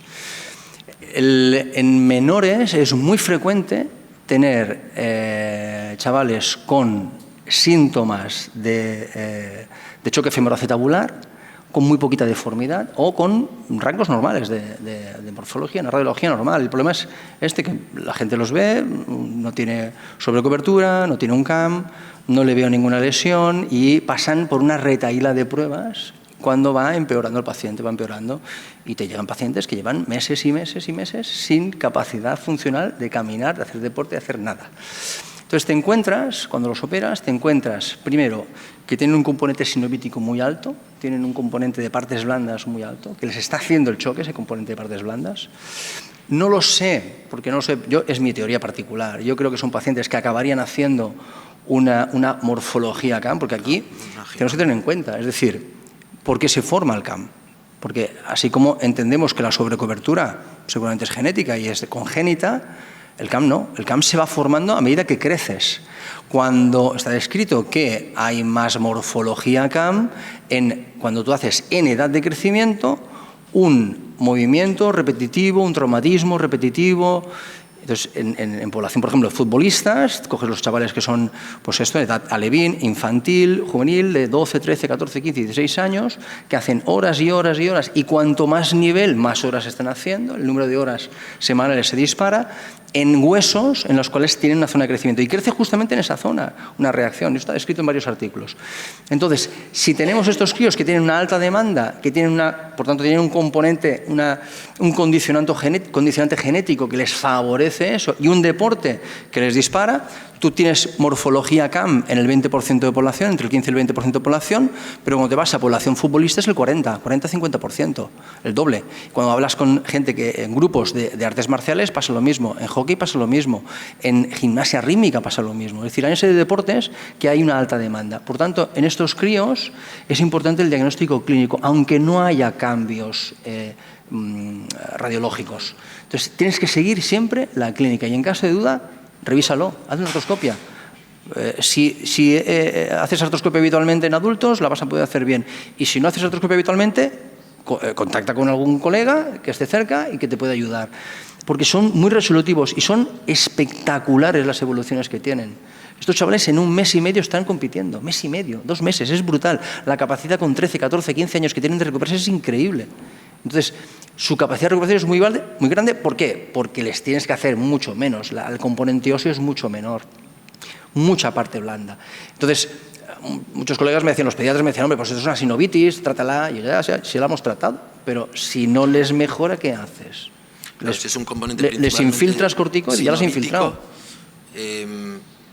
En menores es muy frecuente tener chavales con síntomas de choque femoroacetabular, con muy poquita deformidad o con rangos normales de morfología, una radiología normal. El problema es que la gente los ve, no tiene sobrecobertura, no tiene un CAM, no le veo ninguna lesión y pasan por una retahíla de pruebas cuando va empeorando el paciente, va empeorando, y te llegan pacientes que llevan meses y meses y meses sin capacidad funcional de caminar, de hacer deporte, de hacer nada. Entonces te encuentras, cuando los operas, te encuentras primero que tienen un componente sinovítico muy alto, tienen un componente de partes blandas muy alto, que les está haciendo el choque ese componente de partes blandas. No lo sé, porque no lo sé, es mi teoría particular. Yo creo que son pacientes que acabarían haciendo una morfología CAM, porque aquí tenemos que tener en cuenta, es decir, ¿por qué se forma el CAM? Porque así como entendemos que la sobrecobertura seguramente es genética y es congénita, el CAM no. El CAM se va formando a medida que creces. Cuando está descrito que hay más morfología CAM, cuando tú haces en edad de crecimiento, un movimiento repetitivo, un traumatismo repetitivo. Entonces, en población, por ejemplo, de futbolistas, coges los chavales que son, pues esto, de edad alevín, infantil, juvenil, de 12, 13, 14, 15, 16 años, que hacen horas y horas y horas, y cuanto más nivel, más horas están haciendo, el número de horas semanales se dispara, en huesos en los cuales tienen una zona de crecimiento. Y crece justamente en esa zona una reacción. Esto está escrito en varios artículos. Entonces, si tenemos estos críos que tienen una alta demanda, que tienen por tanto, tienen un componente, un condicionante genético que les favorece eso, y un deporte que les dispara, tú tienes morfología CAM en el 20% de población, entre el 15 y el 20% de población, pero cuando te vas a población futbolista es el 40-50%, el doble. Cuando hablas con gente que en grupos de artes marciales pasa lo mismo, en hockey pasa lo mismo, en gimnasia rítmica pasa lo mismo. Es decir, hay una serie de deportes que hay una alta demanda. Por tanto, en estos críos es importante el diagnóstico clínico, aunque no haya cambios radiológicos. Entonces, tienes que seguir siempre la clínica y en caso de duda, revísalo, haz una artroscopia. Si haces artroscopia habitualmente en adultos, la vas a poder hacer bien. Y si no haces artroscopia habitualmente, contacta con algún colega que esté cerca y que te pueda ayudar. Porque son muy resolutivos y son espectaculares las evoluciones que tienen. Estos chavales en un mes y medio están compitiendo. Mes y medio, 2 meses, es brutal. La capacidad con 13, 14, 15 años que tienen de recuperarse es increíble. Entonces, su capacidad de recuperación es muy grande. ¿Por qué? Porque les tienes que hacer mucho menos. El componente óseo es mucho menor. Mucha parte blanda. Entonces, muchos colegas me decían, los pediatras me decían, hombre, pues esto es una sinovitis, trátala. Y yo ya, sí la hemos tratado. Pero si no les mejora, ¿qué haces? Si es un componente les infiltras corticoides y ya los has infiltrado.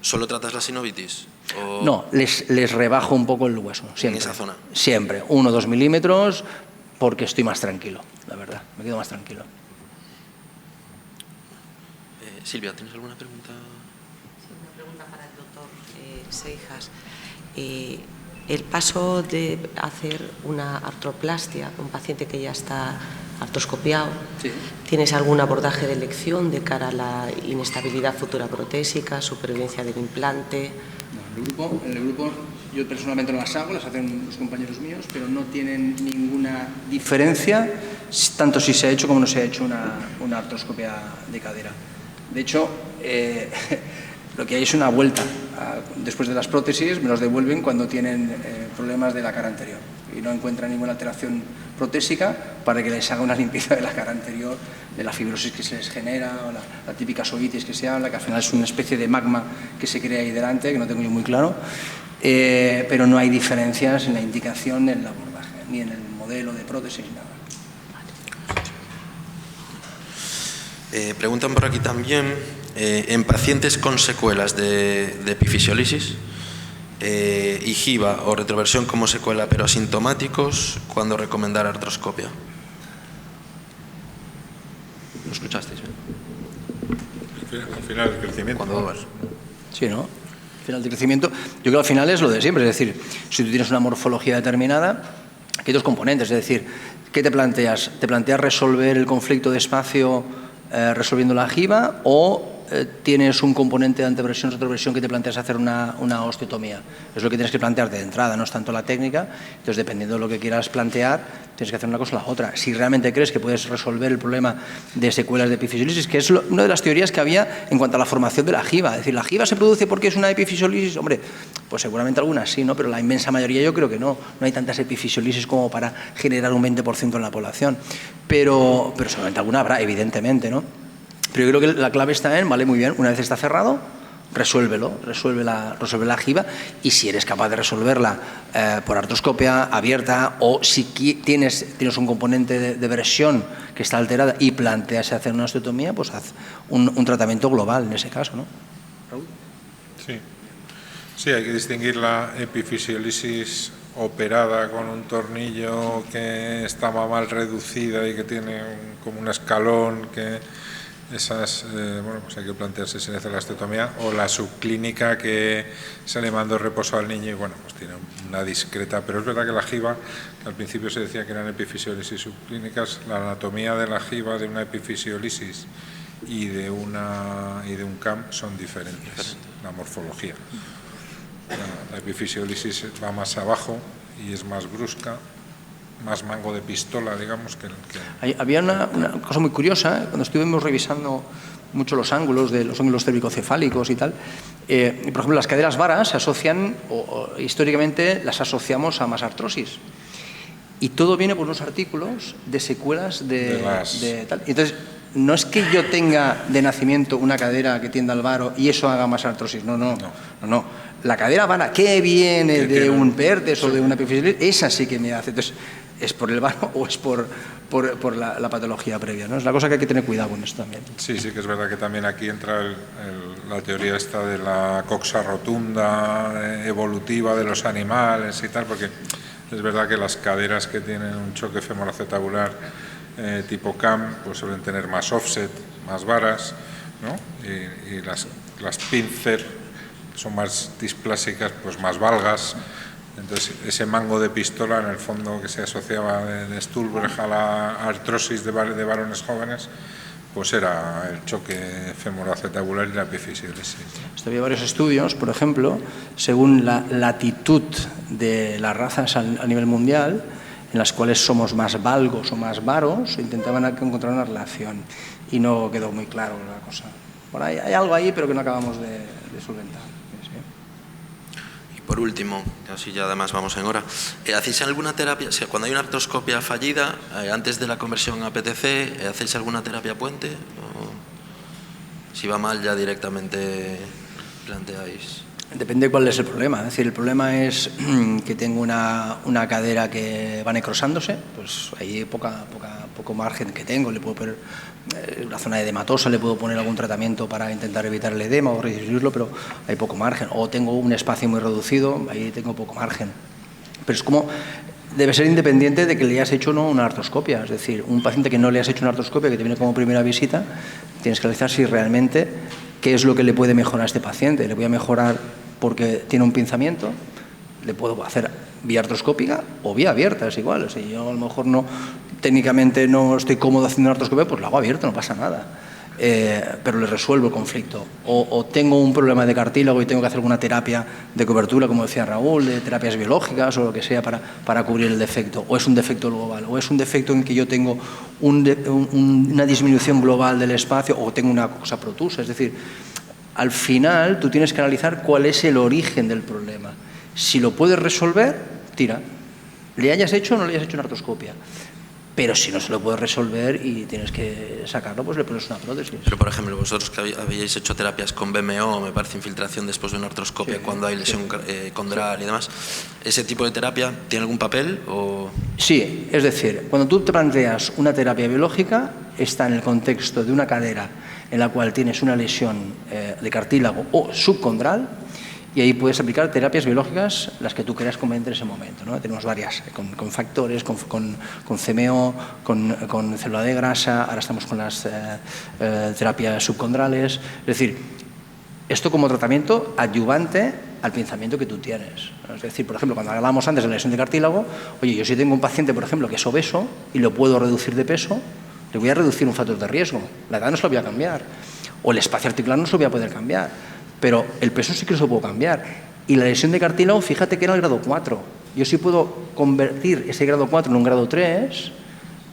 ¿Solo tratas la sinovitis? ¿O? No, les rebajo un poco el hueso. Siempre. ¿En esa zona? Siempre. 1 o 2 milímetros, porque estoy más tranquilo, la verdad. Me quedo más tranquilo. Silvia, ¿tienes alguna pregunta? Sí, una pregunta para el doctor Seijas. El paso de hacer una artroplastia, un paciente que ya está artroscopiado, sí. ¿Tienes algún abordaje de elección de cara a la inestabilidad futura protésica, supervivencia del implante? No, en el grupo yo personalmente no las hago, las hacen los compañeros míos, pero no tienen ninguna diferencia, tanto si se ha hecho como no se ha hecho una artroscopia de cadera. De hecho, Lo que hay es una vuelta. Después de las prótesis me los devuelven cuando tienen problemas de la cara anterior y no encuentran ninguna alteración protésica para que les haga una limpieza de la cara anterior, de la fibrosis que se les genera o la típica soitis que se habla, que al final es una especie de magma que se crea ahí delante, que no tengo yo muy claro, pero no hay diferencias en la indicación en el abordaje, ni en el modelo de prótesis, nada. Preguntan por aquí también, en pacientes con secuelas de epifisiolisis y giba o retroversión como secuela, pero asintomáticos, ¿cuándo recomendar artroscopia? ¿Lo escuchasteis? Al final del crecimiento. Sí, ¿no? Al final del crecimiento, yo creo que al final es lo de siempre, es decir, si tú tienes una morfología determinada, hay dos componentes, es decir, ¿qué te planteas? ¿Te planteas resolver el conflicto de espacio resolviendo la giba o tienes un componente de anteversión, retroversión que te planteas hacer una osteotomía? Es lo que tienes que plantearte de entrada, no es tanto la técnica. Entonces, dependiendo de lo que quieras plantear, tienes que hacer una cosa o la otra. Si realmente crees que puedes resolver el problema de secuelas de epifisiolisis, que es una de las teorías que había en cuanto a la formación de la giba. Es decir, ¿la giba se produce porque es una epifisiolisis? Hombre, pues seguramente algunas sí, ¿no? Pero la inmensa mayoría yo creo que no. No hay tantas epifisiolisis como para generar un 20% en la población. Pero seguramente alguna habrá, evidentemente, ¿no? Pero yo creo que la clave está en, vale, muy bien, una vez está cerrado, resuelve la giba, y si eres capaz de resolverla por artroscopia abierta, o si tienes un componente de versión que está alterada y planteas hacer una osteotomía, pues haz un tratamiento global en ese caso, ¿no? ¿Raúl? Sí, hay que distinguir la epifisiolisis operada con un tornillo que estaba mal reducida y que tiene como un escalón que... Esas, bueno, pues hay que plantearse si necesita la osteotomía, o la subclínica que se le mandó reposo al niño y bueno, pues tiene una discreta, pero es verdad que la giba, que al principio se decía que eran epifisiolisis subclínicas, la anatomía de la giba de una epifisiolisis y de un CAM son diferentes, la morfología. La epifisiolisis va más abajo y es más brusca, más mango de pistola, digamos, que... Había una cosa muy curiosa, cuando estuvimos revisando mucho los ángulos cérvico-cefálicos y tal, por ejemplo, las caderas varas se asocian, o históricamente las asociamos a masartrosis. Y todo viene por unos artículos de secuelas de tal. Entonces, no es que yo tenga de nacimiento una cadera que tienda al varo y eso haga masartrosis, no. La cadera vara que viene de un PERTES o de una epifisiolisis, esa sí que me hace. Entonces, ¿es por el varo o es por la patología previa, ¿no? Es una cosa que hay que tener cuidado con esto también. Sí, que es verdad que también aquí entra la teoría esta de la coxa rotunda evolutiva de los animales y tal, porque es verdad que las caderas que tienen un choque femoroacetabular tipo CAM pues suelen tener más offset, más varas, ¿no? Y las pincer son más displásicas, pues más valgas. Entonces, ese mango de pistola, en el fondo, que se asociaba de Stulberg a la artrosis de varones jóvenes, pues era el choque femoroacetabular y la epifisiolisis. Había varios estudios, por ejemplo, según la latitud de las razas a nivel mundial, en las cuales somos más valgos o más varos, intentaban encontrar una relación y no quedó muy claro la cosa. Bueno, hay algo ahí, pero que no acabamos de solventar. Por último, así ya además vamos en hora, ¿hacéis alguna terapia, cuando hay una artroscopia fallida, antes de la conversión a PTC, ¿hacéis alguna terapia puente? ¿O si va mal ya directamente planteáis? Depende cuál es el problema. Es decir, el problema es que tengo una cadera que va necrosándose, pues hay poco margen que tengo, le puedo poner una zona edematosa, le puedo poner algún tratamiento para intentar evitar el edema o reducirlo, pero hay poco margen. O tengo un espacio muy reducido, ahí tengo poco margen. Pero es como, debe ser independiente de que le hayas hecho o no una artroscopia. Es decir, un paciente que no le has hecho una artroscopia, que te viene como primera visita, tienes que analizar si realmente qué es lo que le puede mejorar a este paciente. Le voy a mejorar porque tiene un pinzamiento, le puedo hacer vía artroscópica o vía abierta, es igual. Si yo a lo mejor técnicamente no estoy cómodo haciendo una artroscopia, pues la hago abierta, no pasa nada. Pero le resuelvo el conflicto. O tengo un problema de cartílago y tengo que hacer alguna terapia de cobertura, como decía Raúl, de terapias biológicas o lo que sea para cubrir el defecto. O es un defecto global, o es un defecto en que yo tengo una disminución global del espacio, o tengo una cosa protusa. Es decir, Al final, tú tienes que analizar cuál es el origen del problema. Si lo puedes resolver, tira. Le hayas hecho o no le hayas hecho una artroscopia. Pero si no se lo puedes resolver y tienes que sacarlo, pues le pones una prótesis. Pero, por ejemplo, vosotros que habéis hecho terapias con BMO, me parece infiltración después de una artroscopia, sí, cuando hay lesión condral y demás, ¿ese tipo de terapia tiene algún papel? O... Sí, es decir, cuando tú te planteas una terapia biológica, está en el contexto de una cadera en la cual tienes una lesión de cartílago o subcondral, y ahí puedes aplicar terapias biológicas, las que tú creas conveniente en ese momento, ¿no? Tenemos varias, con factores, con CMO, con célula de grasa, ahora estamos con las terapias subcondrales. Es decir, esto como tratamiento adyuvante al pensamiento que tú tienes. Es decir, por ejemplo, cuando hablábamos antes de la lesión de cartílago, oye, yo si tengo un paciente, por ejemplo, que es obeso y lo puedo reducir de peso, le voy a reducir un factor de riesgo. La edad no se lo voy a cambiar. O el espacio articular no se lo voy a poder cambiar. Pero el peso sí que se lo puedo cambiar. Y la lesión de cartílago, fíjate que era el grado 4. Yo sí puedo convertir ese grado 4 en un grado 3,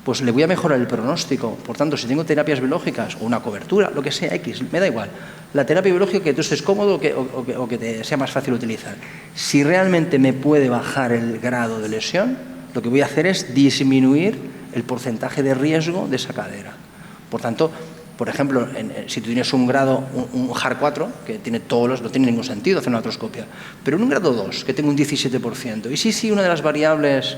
pues le voy a mejorar el pronóstico. Por tanto, si tengo terapias biológicas o una cobertura, lo que sea, X, me da igual. La terapia biológica que tú estés cómodo o que te sea más fácil utilizar. Si realmente me puede bajar el grado de lesión, lo que voy a hacer es disminuir el porcentaje de riesgo de esa cadera. Por tanto, por ejemplo, si tú tienes un grado, un HAR 4, que tiene no tiene ningún sentido hacer una artroscopia, pero en un grado 2, que tengo un 17%, y sí, una de las variables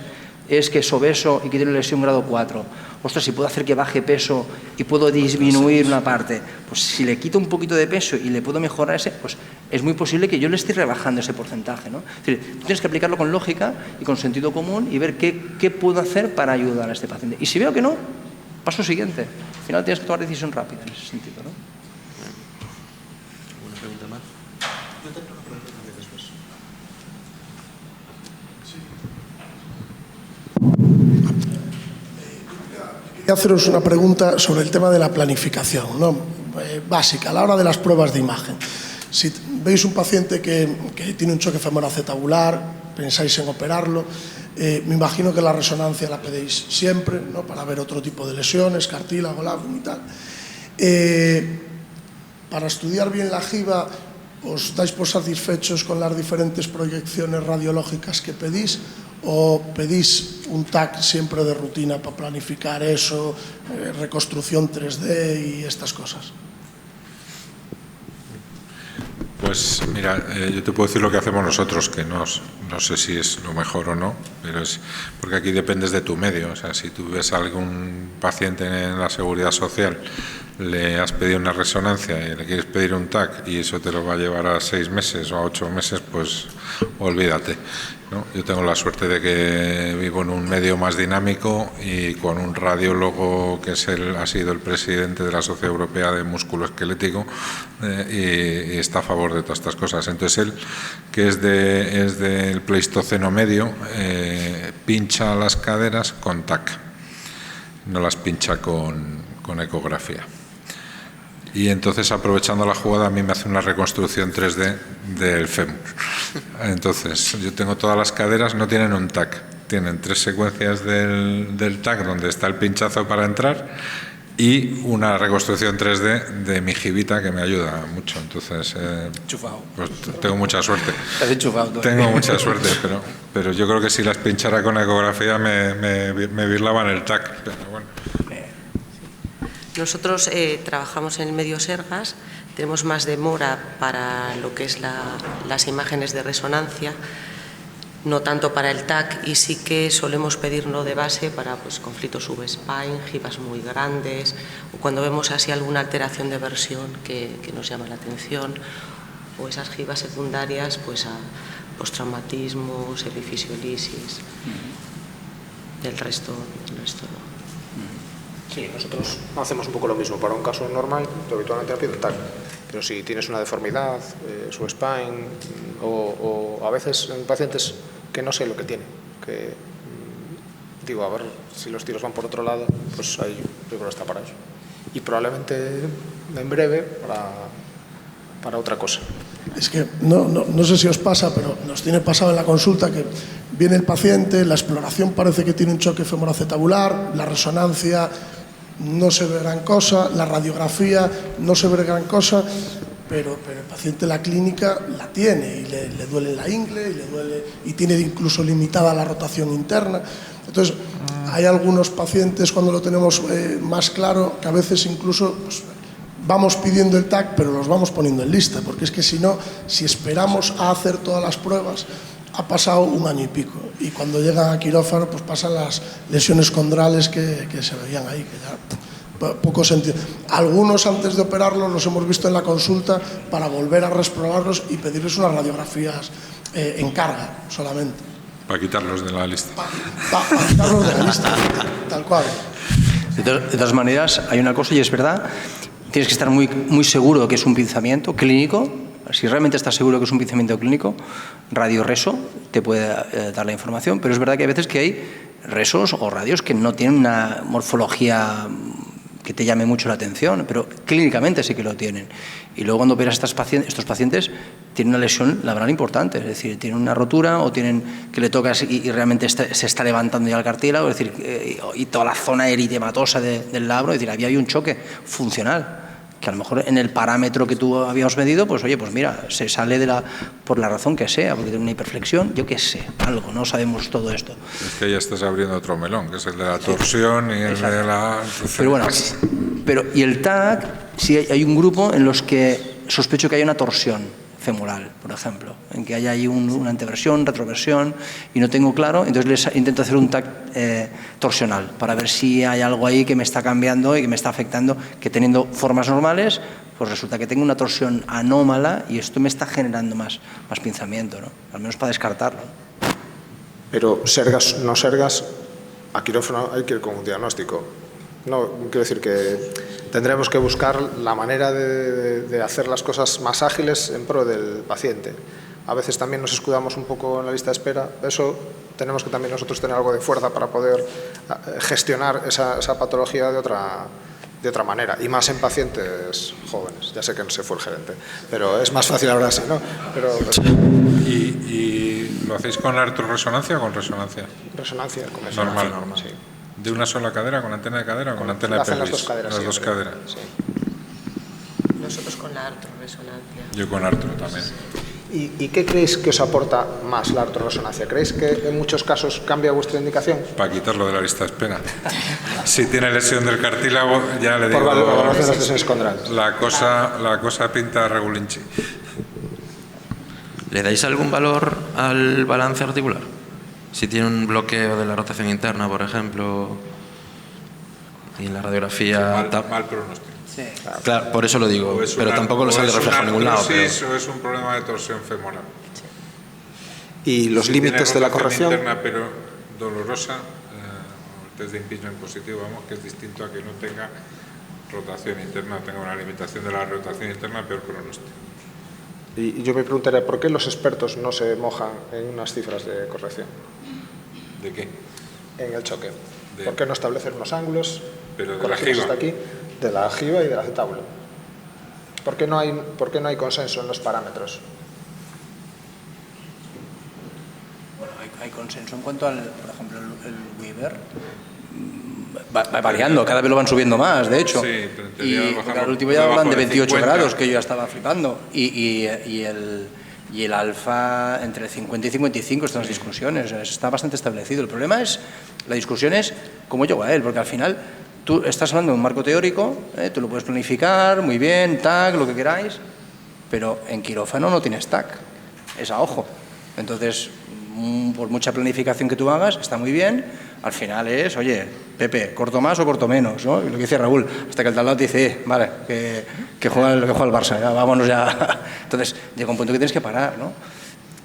es que es obeso y que tiene lesión grado 4, ostras, si puedo hacer que baje peso y puedo disminuir una parte, pues si le quito un poquito de peso y le puedo mejorar ese, pues es muy posible que yo le esté rebajando ese porcentaje, ¿no? Es decir, tú tienes que aplicarlo con lógica y con sentido común y ver qué puedo hacer para ayudar a este paciente. Y si veo que no, paso siguiente. Al final tienes que tomar decisión rápida en ese sentido, ¿no? ¿Alguna pregunta más? Yo tengo una pregunta también después. Quería haceros una pregunta sobre el tema de la planificación, ¿no? Básica, a la hora de las pruebas de imagen. Si veis un paciente que tiene un choque femoroacetabular, pensáis en operarlo, me imagino que la resonancia la pedéis siempre, ¿no? Para ver otro tipo de lesiones, cartílago, labrum y tal. Para estudiar bien la giba, ¿os dais por satisfechos con las diferentes proyecciones radiológicas que pedís o pedís un TAC siempre de rutina para planificar eso, reconstrucción 3D y estas cosas? Pues mira, yo te puedo decir lo que hacemos nosotros, que no sé si es lo mejor o no, pero es porque aquí dependes de tu medio. O sea, si tú ves a algún paciente en la Seguridad Social, le has pedido una resonancia y le quieres pedir un TAC y eso te lo va a llevar a 6 meses o a 8 meses, pues olvídate, ¿no? Yo tengo la suerte de que vivo en un medio más dinámico y con un radiólogo que ha sido el presidente de la Sociedad Europea de Músculo Esquelético y está a favor de todas estas cosas. Entonces él, que es del Pleistoceno medio, pincha las caderas con TAC, no las pincha con ecografía. Y entonces, aprovechando la jugada, a mí me hace una reconstrucción 3D del fémur. Entonces, yo tengo todas las caderas, no tienen un TAC, tienen 3 secuencias del TAC donde está el pinchazo para entrar y una reconstrucción 3D de mi jibita que me ayuda mucho. Entonces, pues tengo mucha suerte. Estás enchufado todavía. Tengo mucha suerte, pero yo creo que si las pinchara con ecografía me birlaban el TAC. Pero bueno. Nosotros trabajamos en el medio Sergas, tenemos más demora para lo que es las imágenes de resonancia, no tanto para el TAC, y sí que solemos pedirlo de base para conflictos subspine, gibas muy grandes, o cuando vemos así alguna alteración de versión que nos llama la atención, o esas gibas secundarias a postraumatismos, epifisiolisis. El resto no. Sí, nosotros hacemos un poco lo mismo. Para un caso normal, habitualmente pido un TAC. Pero si tienes una deformidad, su spine, o a veces en pacientes que no sé lo que tiene, que digo, a ver si los tiros van por otro lado, pues ahí yo creo que está para eso. Y probablemente en breve para otra cosa. Es que no sé si os pasa, pero nos tiene pasado en la consulta que viene el paciente, la exploración parece que tiene un choque femoroacetabular, la resonancia no se ve gran cosa, la radiografía no se ve gran cosa, pero el paciente la clínica la tiene y le duele la ingle y tiene incluso limitada la rotación interna. Entonces, hay algunos pacientes cuando lo tenemos más claro que a veces incluso pues, vamos pidiendo el TAC, pero los vamos poniendo en lista, porque es que si no, si esperamos a hacer todas las pruebas, ha pasado 1 año y pico, y cuando llegan a quirófano pues pasan las lesiones condrales que se veían ahí, que ya poco sentido. Algunos antes de operarlos los hemos visto en la consulta para volver a reexplorarlos y pedirles unas radiografías en carga solamente. Para quitarlos de la lista. Para quitarlos de la lista, tal cual. De todas maneras, hay una cosa y es verdad, tienes que estar muy seguro que es un pinzamiento clínico. Si realmente estás seguro que es un pinzamiento clínico, radioreso te puede dar la información, pero es verdad que hay veces que hay resos o radios que no tienen una morfología que te llame mucho la atención, pero clínicamente sí que lo tienen. Y luego cuando operas estos pacientes tienen una lesión labral importante, es decir, tienen una rotura o tienen que le tocas y realmente se está levantando ya el cartílago, es decir, y toda la zona eritematosa del labro, es decir, había un choque funcional, que a lo mejor en el parámetro que tú habíamos medido, pues oye, pues mira, se sale por la razón que sea, porque tiene una hiperflexión, yo qué sé, algo, no sabemos todo esto. Es que ya estás abriendo otro melón, que es el de la torsión y el de la... Pero bueno, y el TAC, sí hay un grupo en los que sospecho que hay una torsión femoral, por ejemplo, en que haya ahí una anteversión, retroversión, y no tengo claro, entonces intento hacer un TAC torsional para ver si hay algo ahí que me está cambiando y que me está afectando, que teniendo formas normales, pues resulta que tengo una torsión anómala y esto me está generando más pinzamiento, ¿no? Al menos para descartarlo. Pero sergas, no sergas, a quirófano hay que ir con un diagnóstico. No, quiero decir que tendremos que buscar la manera de hacer las cosas más ágiles en pro del paciente. A veces también nos escudamos un poco en la lista de espera. Eso tenemos que también nosotros tener algo de fuerza para poder gestionar esa patología de otra manera, y más en pacientes jóvenes. Ya sé que no se fue el gerente, pero es más fácil ahora así, ¿no? ¿Y lo hacéis con la artroresonancia o con resonancia? Resonancia, con normal. Sí. ¿De una sola cadera, con antena de cadera o con antena de pelvis? Las dos caderas. Las dos caderas. Sí. Nosotros con la artroresonancia. Yo con artro también. ¿Y qué creéis que os aporta más la artroresonancia? ¿Creéis que en muchos casos cambia vuestra indicación? Para quitarlo de la lista de espera. Si tiene lesión del cartílago, ya le digo... Por valoración de las lesiones condrales. La cosa pinta regulinchi. ¿Le dais algún valor al balance articular? Si tiene un bloqueo de la rotación interna, por ejemplo, y en la radiografía... Mal pronóstico. Sí. Claro, por eso lo digo, pero tampoco lo sale reflejado en ningún lado. O es un problema de torsión femoral. ¿Y los límites de la corrección? Interna, pero dolorosa, el test de impeachment positivo, vamos, que es distinto a que no tenga rotación interna, tenga una limitación de la rotación interna, peor pronóstico. Y yo me preguntaría, ¿por qué los expertos no se mojan en unas cifras de corrección? ¿De qué? En el choque. ¿Por qué no establecen unos ángulos? Pero de la jiba. Hasta aquí, de la jiba y del acetábulo. ¿Por qué no hay consenso en los parámetros? Bueno, hay consenso en cuanto al, por ejemplo, el Weber. Va variando, cada vez lo van subiendo más, de hecho. Sí, y al último ya hablan de 28 grados, que yo ya estaba flipando. Y el alfa entre 50 y 55 están las discusiones, está bastante establecido. El problema es, la discusión es cómo llego a él, porque al final tú estás hablando de un marco teórico, tú lo puedes planificar muy bien, TAC, lo que queráis, pero en quirófano no tienes TAC, es a ojo. Entonces, por mucha planificación que tú hagas, está muy bien, al final es, oye, Pepe, corto más o corto menos, ¿no? Lo que dice Raúl, hasta que el tal lado te dice, vale, que juega el Barça, ya, vámonos ya. Entonces, llega un punto que tienes que parar, ¿no?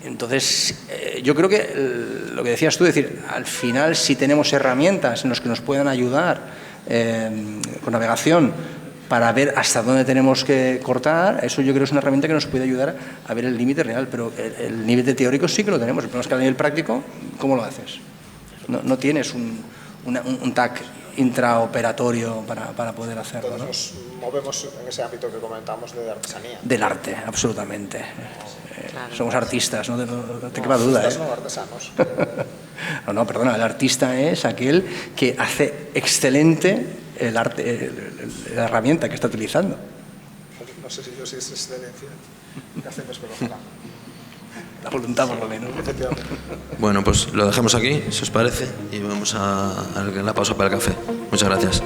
Entonces, yo creo que lo que decías tú, es decir, al final, si tenemos herramientas en las que nos puedan ayudar con navegación para ver hasta dónde tenemos que cortar, eso yo creo que es una herramienta que nos puede ayudar a ver el límite real, pero el límite teórico sí que lo tenemos. El problema es que a nivel práctico, ¿cómo lo haces? No tienes un TAC intraoperatorio para poder hacerlo, ¿no? Entonces nos movemos en ese ámbito que comentamos de artesanía. Del arte, absolutamente. Claro. Somos artistas, no te queda duda. No, artesanos. No, perdona, el artista es aquel que hace excelente el arte, la herramienta que está utilizando. No sé si yo sí es excelencia que hacemos, pero ojalá. La voluntad, por lo menos. Efectivamente. Bueno, pues lo dejamos aquí, si os parece, y vamos a la pausa para el café. Muchas gracias.